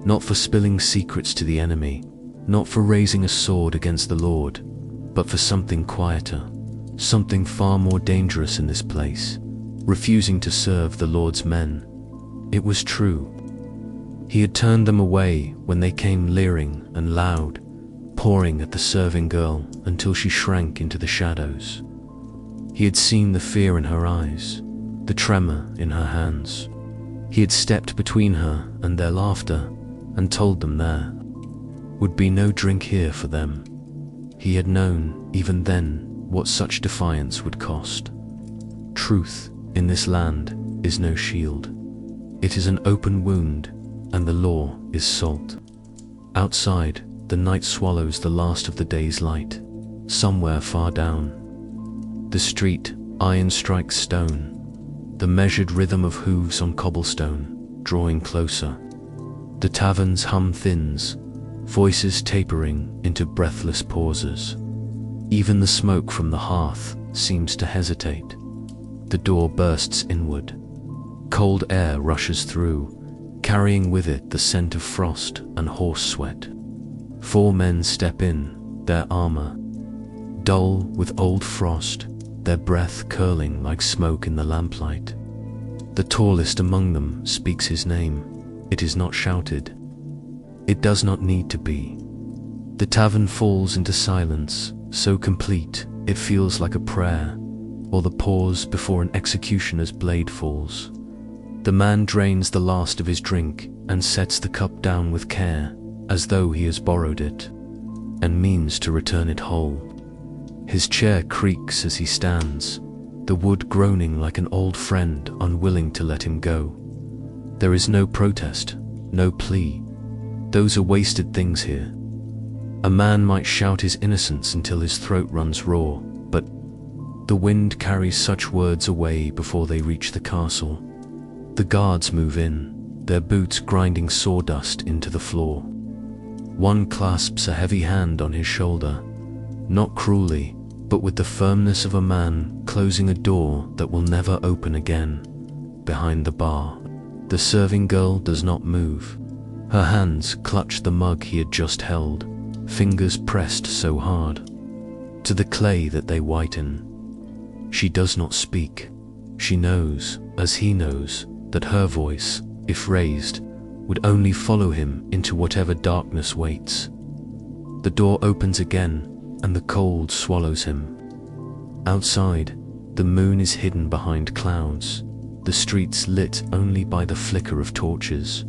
not for spilling secrets to the enemy, not for raising a sword against the Lord, but for something quieter, something far more dangerous in this place, refusing to serve the Lord's men. It was true. He had turned them away when they came leering and loud, pouring at the serving girl until she shrank into the shadows. He had seen the fear in her eyes, the tremor in her hands. He had stepped between her and their laughter and told them there would be no drink here for them. He had known, even then, what such defiance would cost. Truth in this land is no shield. It is an open wound, and the law is salt. Outside, the night swallows the last of the day's light. Somewhere far down the street, iron strikes stone. the measured rhythm of hooves on cobblestone, drawing closer. The tavern's hum thins, voices tapering into breathless pauses. Even the smoke from the hearth seems to hesitate. The door bursts inward. Cold air rushes through, carrying with it the scent of frost and horse sweat. 4 men step in, their armor dull with old frost, their breath curling like smoke in the lamplight. The tallest among them speaks his name. It is not shouted. It does not need to be. The tavern falls into silence, so complete it feels like a prayer, or the pause before an executioner's blade falls. The man drains the last of his drink and sets the cup down with care, as though he has borrowed it, and means to return it whole. His chair creaks as he stands, the wood groaning like an old friend unwilling to let him go. There is no protest, no plea. Those are wasted things here. A man might shout his innocence until his throat runs raw, but the wind carries such words away before they reach the castle. The guards move in, their boots grinding sawdust into the floor. One clasps a heavy hand on his shoulder, not cruelly, but with the firmness of a man closing a door that will never open again. Behind the bar, the serving girl does not move. Her hands clutch the mug he had just held, fingers pressed so hard to the clay that they whiten. She does not speak. She knows, as he knows, that her voice, if raised, would only follow him into whatever darkness waits. The door opens again, and the cold swallows him. Outside, the moon is hidden behind clouds, the streets lit only by the flicker of torches.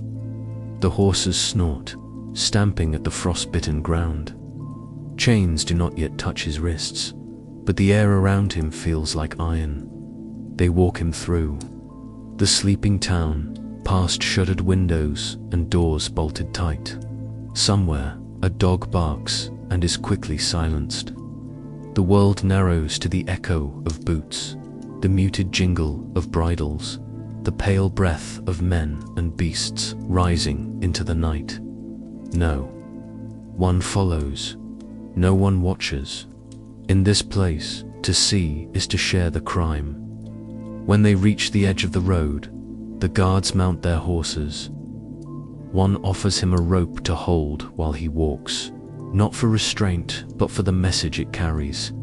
The horses snort, stamping at the frost-bitten ground. Chains do not yet touch his wrists, but the air around him feels like iron. They walk him through the sleeping town, past shuttered windows and doors bolted tight. Somewhere, a dog barks and is quickly silenced. The world narrows to the echo of boots, the muted jingle of bridles, the pale breath of men and beasts rising into the night. No one follows, no one watches. In this place, to see is to share the crime. When they reach the edge of the road, the guards mount their horses. One offers him a rope to hold while he walks, not for restraint, but for the message it carries.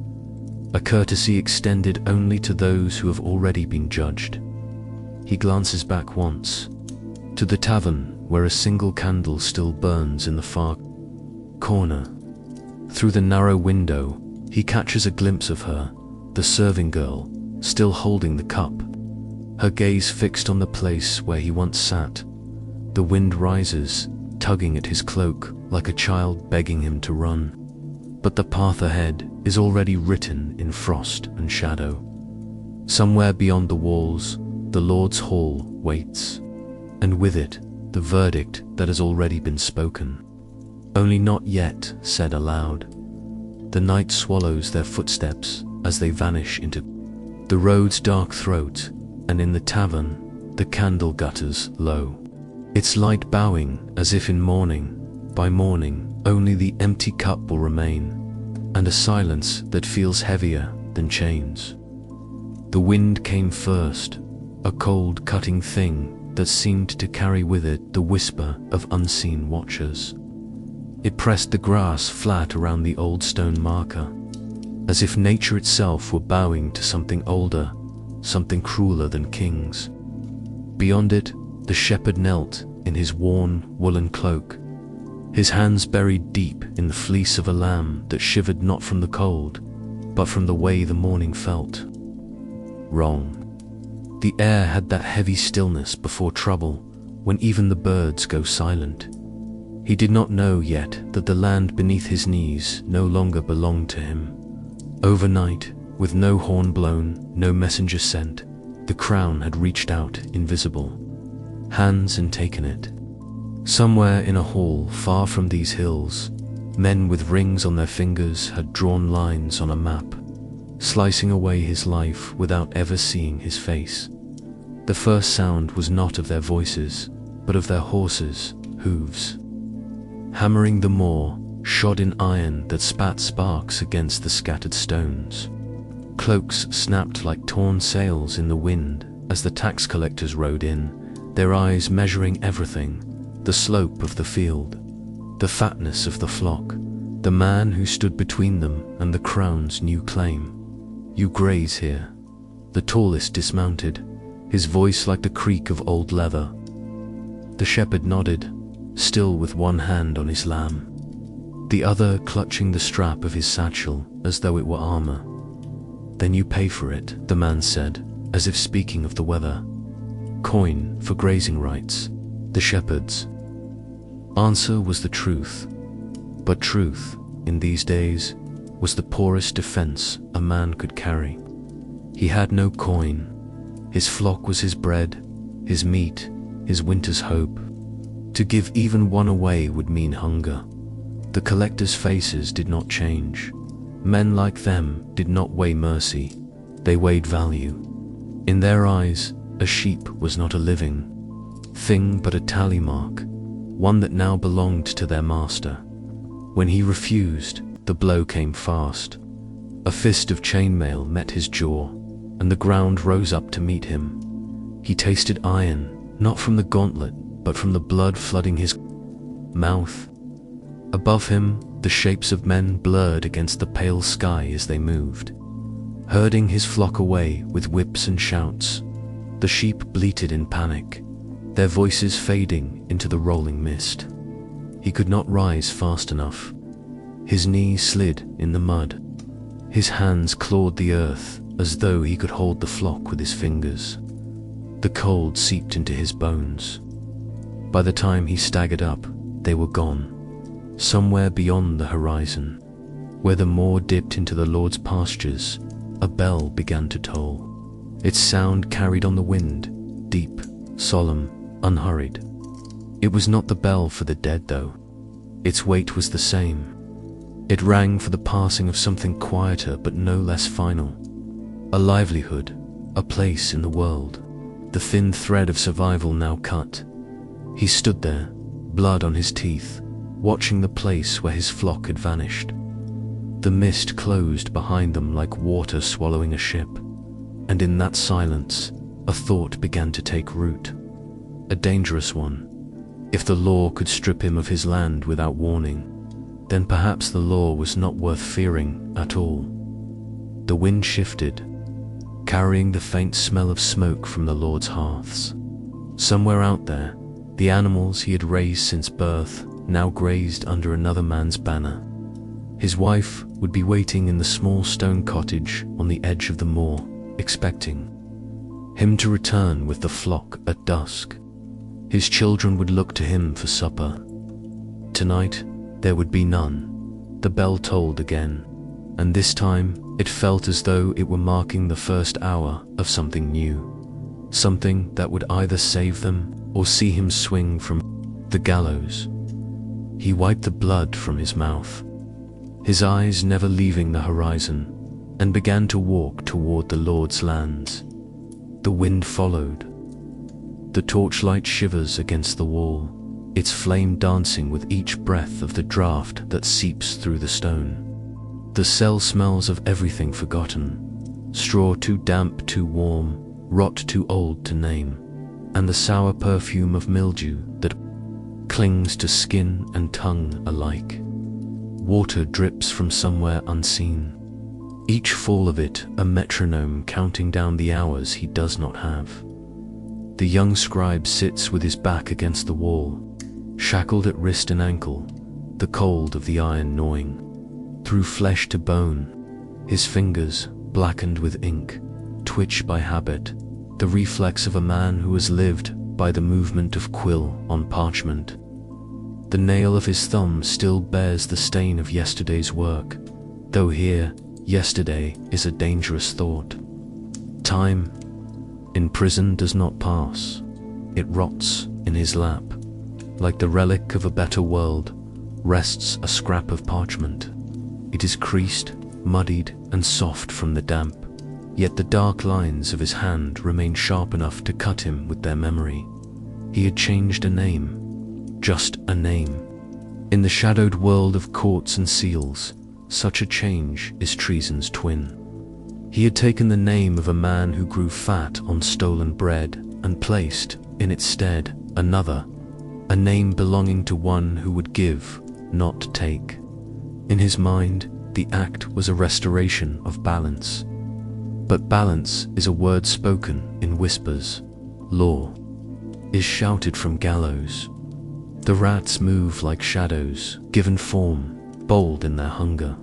A courtesy extended only to those who have already been judged. He glances back once, to the tavern where a single candle still burns in the far corner. Through the narrow window, he catches a glimpse of her, the serving girl, still holding the cup, her gaze fixed on the place where he once sat. The wind rises, tugging at his cloak like a child begging him to run. But the path ahead is already written in frost and shadow. Somewhere beyond the walls, the Lord's Hall waits, and with it, the verdict that has already been spoken, only not yet said aloud. The night swallows their footsteps as they vanish into the road's dark throat, and in the tavern, the candle gutters low, its light bowing as if in mourning. By morning, only the empty cup will remain, and a silence that feels heavier than chains. The wind came first, a cold, cutting thing that seemed to carry with it the whisper of unseen watchers. It pressed the grass flat around the old stone marker, as if nature itself were bowing to something older, something crueler than kings. Beyond it, the shepherd knelt in his worn woolen cloak, his hands buried deep in the fleece of a lamb that shivered not from the cold, but from the way the morning felt. Wrong. The air had that heavy stillness before trouble, when even the birds go silent. He did not know yet that the land beneath his knees no longer belonged to him. Overnight, with no horn blown, no messenger sent, the crown had reached out invisible, hands and taken it. Somewhere in a hall far from these hills, men with rings on their fingers had drawn lines on a map, slicing away his life without ever seeing his face. The first sound was not of their voices, but of their horses' hooves, hammering the moor, shod in iron that spat sparks against the scattered stones. Cloaks snapped like torn sails in the wind as the tax collectors rode in, their eyes measuring everything: the slope of the field, the fatness of the flock, the man who stood between them and the crown's new claim. "You graze here." The tallest dismounted, his voice like the creak of old leather. The shepherd nodded, still with one hand on his lamb, the other clutching the strap of his satchel as though it were armor. "Then you pay for it," the man said, as if speaking of the weather. "Coin for grazing rights." The shepherd's answer was the truth. But truth, in these days, was the poorest defense a man could carry. He had no coin. His flock was his bread, his meat, his winter's hope. To give even one away would mean hunger. The collectors' faces did not change. Men like them did not weigh mercy, they weighed value. In their eyes, a sheep was not a living thing but a tally mark, one that now belonged to their master. When he refused, the blow came fast. A fist of chainmail met his jaw, and the ground rose up to meet him. He tasted iron, not from the gauntlet, but from the blood flooding his mouth. Above him, the shapes of men blurred against the pale sky as they moved, herding his flock away with whips and shouts. The sheep bleated in panic, their voices fading into the rolling mist. He could not rise fast enough. His knees slid in the mud. His hands clawed the earth as though he could hold the flock with his fingers. The cold seeped into his bones. By the time he staggered up, they were gone. Somewhere beyond the horizon, where the moor dipped into the Lord's pastures, a bell began to toll. Its sound carried on the wind, deep, solemn, unhurried. It was not the bell for the dead, though. Its weight was the same. It rang for the passing of something quieter but no less final. A livelihood, a place in the world, the thin thread of survival now cut. He stood there, blood on his teeth, watching the place where his flock had vanished. The mist closed behind them like water swallowing a ship, and in that silence, a thought began to take root. A dangerous one. If the law could strip him of his land without warning, then perhaps the law was not worth fearing at all. The wind shifted, carrying the faint smell of smoke from the Lord's hearths. Somewhere out there, the animals he had raised since birth now grazed under another man's banner. His wife would be waiting in the small stone cottage on the edge of the moor, expecting him to return with the flock at dusk. His children would look to him for supper. Tonight, there would be none. The bell tolled again, and this time it felt as though it were marking the first hour of something new, something that would either save them or see him swing from the gallows. He wiped the blood from his mouth, his eyes never leaving the horizon, and began to walk toward the Lord's lands. The wind followed. The torchlight shivers against the wall, its flame dancing with each breath of the draught that seeps through the stone. The cell smells of everything forgotten, straw too damp, too warm, rot too old to name, and the sour perfume of mildew that clings to skin and tongue alike. Water drips from somewhere unseen, each fall of it a metronome counting down the hours he does not have. The young scribe sits with his back against the wall, shackled at wrist and ankle, the cold of the iron gnawing through flesh to bone. His fingers, blackened with ink, twitch by habit, the reflex of a man who has lived by the movement of quill on parchment. The nail of his thumb still bears the stain of yesterday's work, though here, yesterday is a dangerous thought. Time in prison does not pass. It rots in his lap. Like the relic of a better world, rests a scrap of parchment. It is creased, muddied, and soft from the damp, Yet the dark lines of his hand remained sharp enough to cut him with their memory. He had changed a name. Just a name. In the shadowed world of courts and seals, such a change is treason's twin. He had taken the name of a man who grew fat on stolen bread and placed, in its stead, another, a name belonging to one who would give, not take. In his mind, the act was a restoration of balance. But balance is a word spoken in whispers. Law is shouted from gallows. The rats move like shadows, given form, bold in their hunger.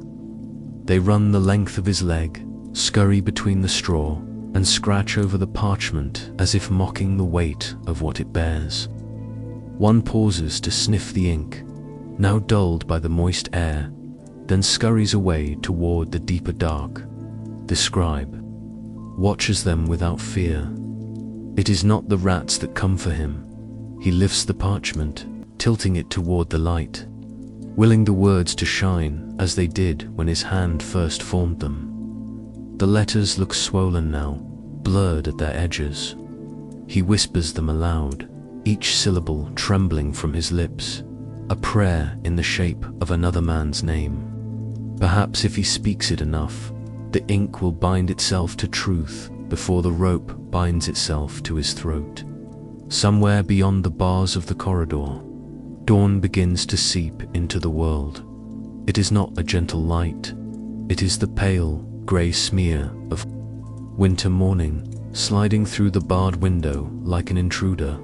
They run the length of his leg, scurry between the straw, and scratch over the parchment as if mocking the weight of what it bears. One pauses to sniff the ink, now dulled by the moist air, then scurries away toward the deeper dark. The scribe watches them without fear. It is not the rats that come for him. He lifts the parchment, tilting it toward the light, willing the words to shine as they did when his hand first formed them. The letters look swollen now, blurred at their edges. He whispers them aloud, each syllable trembling from his lips, a prayer in the shape of another man's name. Perhaps if he speaks it enough, the ink will bind itself to truth before the rope binds itself to his throat. Somewhere beyond the bars of the corridor, dawn begins to seep into the world. It is not a gentle light. It is the pale, grey smear of winter morning sliding through the barred window like an intruder.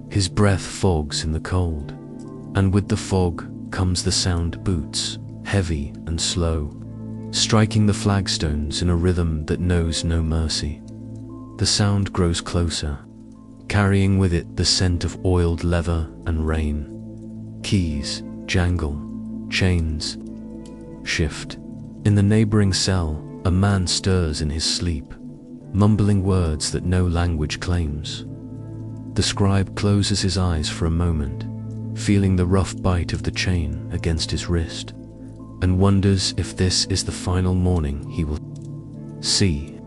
His breath fogs in the cold, and with the fog comes the sound boots, heavy and slow, striking the flagstones in a rhythm that knows no mercy. The sound grows closer, carrying with it the scent of oiled leather and rain. Keys jangle, chains shift. In the neighboring cell, a man stirs in his sleep, mumbling words that no language claims. The scribe closes his eyes for a moment, feeling the rough bite of the chain against his wrist, and wonders if this is the final morning he will see.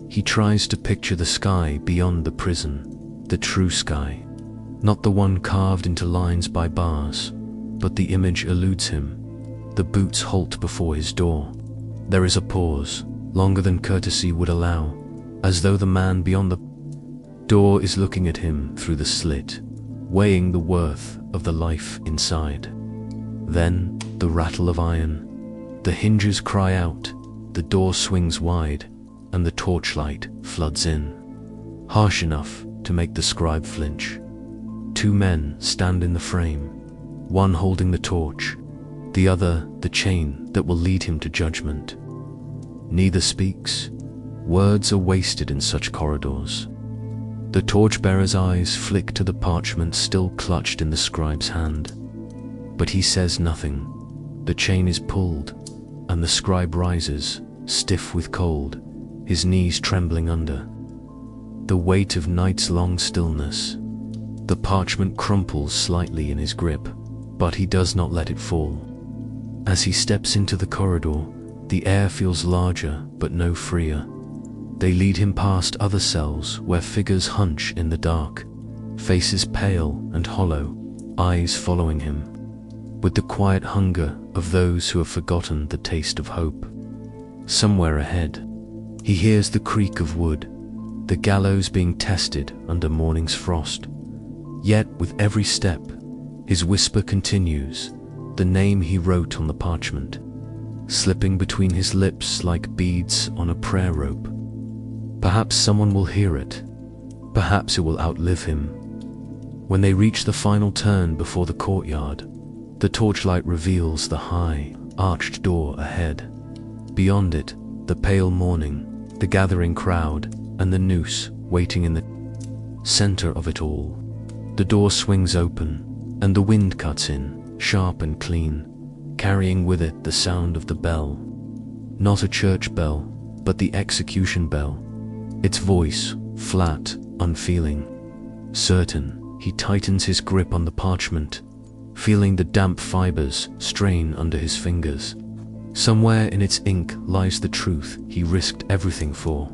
He tries to picture the sky beyond the prison, the true sky, not the one carved into lines by bars, but the image eludes him. The boots halt before his door. There is a pause, longer than courtesy would allow, as though the man beyond the door is looking at him through the slit, weighing the worth of the life inside. Then, the rattle of iron. The hinges cry out, the door swings wide, and the torchlight floods in, harsh enough to make the scribe flinch. Two men stand in the frame, one holding the torch, the other the chain that will lead him to judgment. Neither speaks. Words are wasted in such corridors. The torchbearer's eyes flick to the parchment still clutched in the scribe's hand. But he says nothing. The chain is pulled, and the scribe rises, stiff with cold, his knees trembling under the weight of night's long stillness. The parchment crumples slightly in his grip, but he does not let it fall. As he steps into the corridor, the air feels larger but no freer. They lead him past other cells where figures hunch in the dark, faces pale and hollow, eyes following him, with the quiet hunger of those who have forgotten the taste of hope. Somewhere ahead, he hears the creak of wood, the gallows being tested under morning's frost. Yet with every step, his whisper continues, the name he wrote on the parchment, slipping between his lips like beads on a prayer rope. Perhaps someone will hear it. Perhaps it will outlive him. When they reach the final turn before the courtyard, the torchlight reveals the high, arched door ahead. Beyond it, the pale morning, the gathering crowd, and the noose waiting in the center of it all. The door swings open, and the wind cuts in, sharp and clean, carrying with it the sound of the bell. Not a church bell, but the execution bell. Its voice, flat, unfeeling. Certain, he tightens his grip on the parchment, feeling the damp fibers strain under his fingers. Somewhere in its ink lies the truth he risked everything for.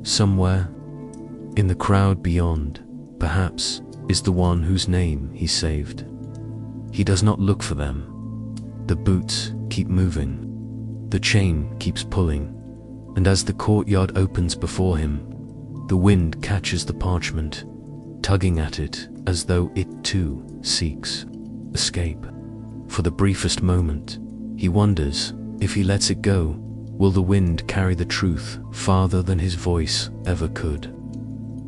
Somewhere, in the crowd beyond, perhaps, is the one whose name he saved. He does not look for them. The boots keep moving. The chain keeps pulling, and as the courtyard opens before him, the wind catches the parchment, tugging at it as though it too seeks escape. For the briefest moment, he wonders, if he lets it go, will the wind carry the truth farther than his voice ever could?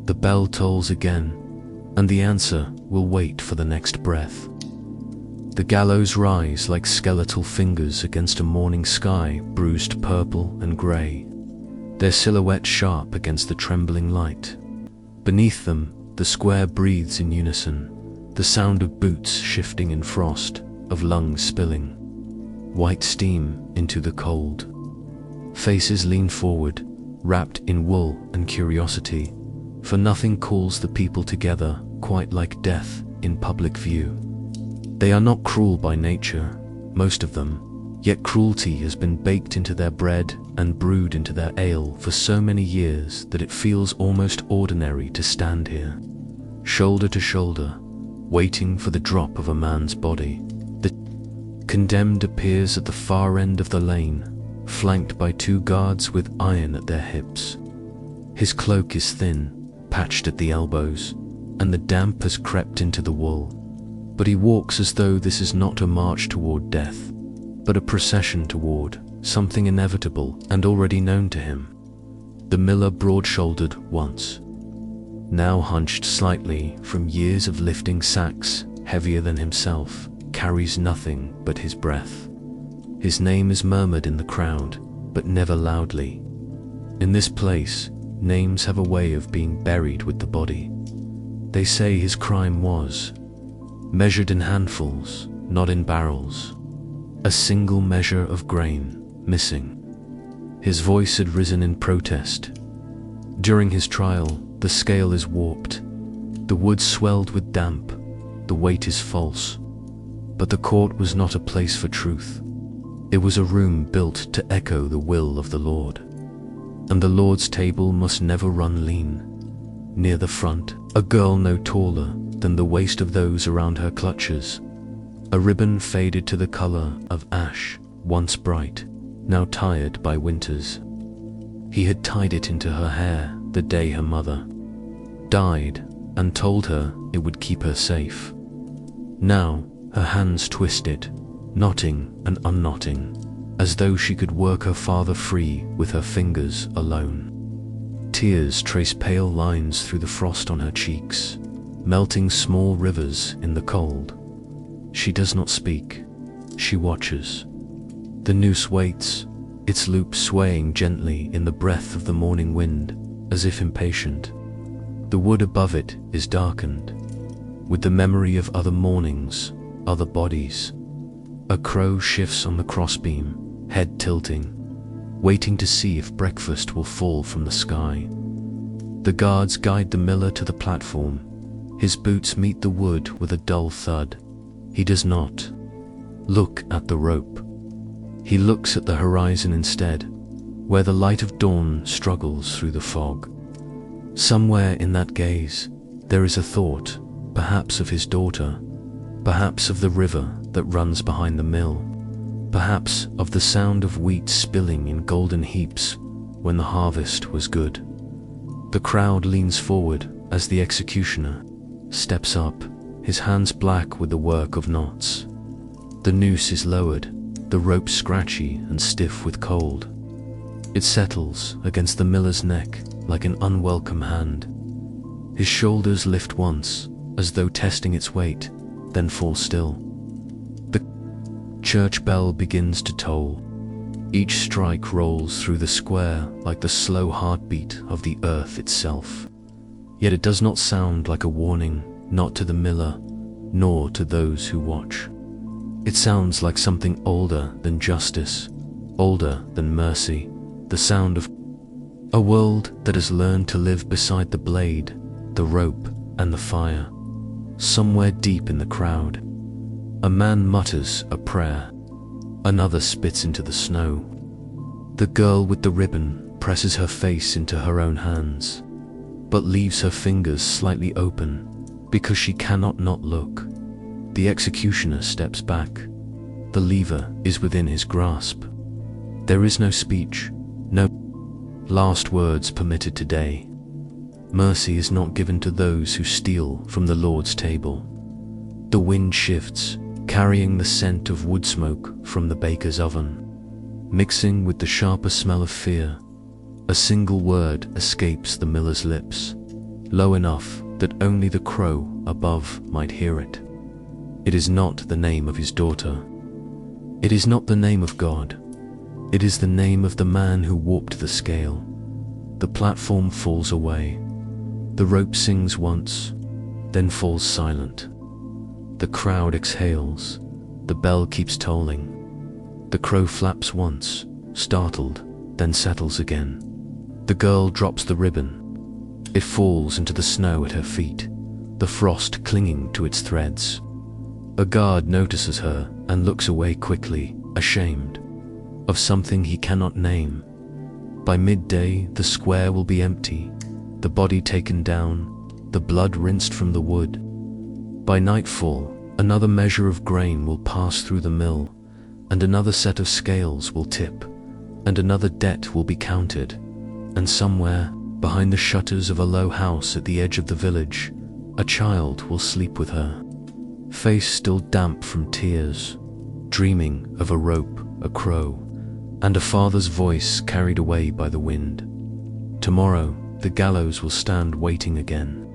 The bell tolls again, and the answer will wait for the next breath. The gallows rise like skeletal fingers against a morning sky bruised purple and grey, their silhouette sharp against the trembling light. Beneath them, the square breathes in unison, the sound of boots shifting in frost, of lungs spilling white steam into the cold. Faces lean forward, wrapped in wool and curiosity, for nothing calls the people together quite like death in public view. They are not cruel by nature, most of them, yet cruelty has been baked into their bread and brewed into their ale for so many years that it feels almost ordinary to stand here, shoulder to shoulder, waiting for the drop of a man's body. The condemned appears at the far end of the lane, flanked by two guards with iron at their hips. His cloak is thin, patched at the elbows, and the damp has crept into the wool. But he walks as though this is not a march toward death, but a procession toward something inevitable and already known to him. The miller, broad-shouldered once, now hunched slightly from years of lifting sacks heavier than himself, carries nothing but his breath. His name is murmured in the crowd, but never loudly. In this place, names have a way of being buried with the body. They say his crime was measured in handfuls, not in barrels. A single measure of grain missing. His voice had risen in protest. During his trial, the scale is warped. The wood swelled with damp. The weight is false. But the court was not a place for truth. It was a room built to echo the will of the Lord. And the Lord's table must never run lean. Near the front, a girl no taller than the waist of those around her clutches. A ribbon faded to the color of ash, once bright, now tired by winters. He had tied it into her hair the day her mother died and told her it would keep her safe. Now her hands twisted, knotting and unknotting, as though she could work her father free with her fingers alone. Tears trace pale lines through the frost on her cheeks, melting small rivers in the cold. She does not speak. She watches. The noose waits, its loop swaying gently in the breath of the morning wind, as if impatient. The wood above it is darkened, with the memory of other mornings, other bodies. A crow shifts on the crossbeam, head tilting, waiting to see if breakfast will fall from the sky. The guards guide the miller to the platform. His boots meet the wood with a dull thud. He does not look at the rope. He looks at the horizon instead, where the light of dawn struggles through the fog. Somewhere in that gaze, there is a thought, perhaps of his daughter, perhaps of the river that runs behind the mill, perhaps of the sound of wheat spilling in golden heaps when the harvest was good. The crowd leans forward as the executioner steps up, his hands black with the work of knots. The noose is lowered, the rope scratchy and stiff with cold. It settles against the miller's neck like an unwelcome hand. His shoulders lift once, as though testing its weight, then fall still. The church bell begins to toll. Each strike rolls through the square like the slow heartbeat of the earth itself. Yet it does not sound like a warning, not to the miller, nor to those who watch. It sounds like something older than justice, older than mercy, the sound of a world that has learned to live beside the blade, the rope, and the fire. Somewhere deep in the crowd, a man mutters a prayer. Another spits into the snow. The girl with the ribbon presses her face into her own hands, but leaves her fingers slightly open because she cannot not look. The executioner steps back. The lever is within his grasp. There is no speech, no last words permitted today. Mercy is not given to those who steal from the Lord's table. The wind shifts, carrying the scent of wood smoke from the baker's oven. Mixing with the sharper smell of fear, a single word escapes the miller's lips, low enough that only the crow above might hear it. It is not the name of his daughter. It is not the name of God. It is the name of the man who warped the scale. The platform falls away. The rope sings once, then falls silent. The crowd exhales. The bell keeps tolling. The crow flaps once, startled, then settles again. The girl drops the ribbon. It falls into the snow at her feet, the frost clinging to its threads. A guard notices her and looks away quickly, ashamed of something he cannot name. By midday, the square will be empty, the body taken down, the blood rinsed from the wood. By nightfall, another measure of grain will pass through the mill, and another set of scales will tip, and another debt will be counted, and somewhere, behind the shutters of a low house at the edge of the village, a child will sleep with her, face still damp from tears, dreaming of a rope, a crow, and a father's voice carried away by the wind. Tomorrow, the gallows will stand waiting again.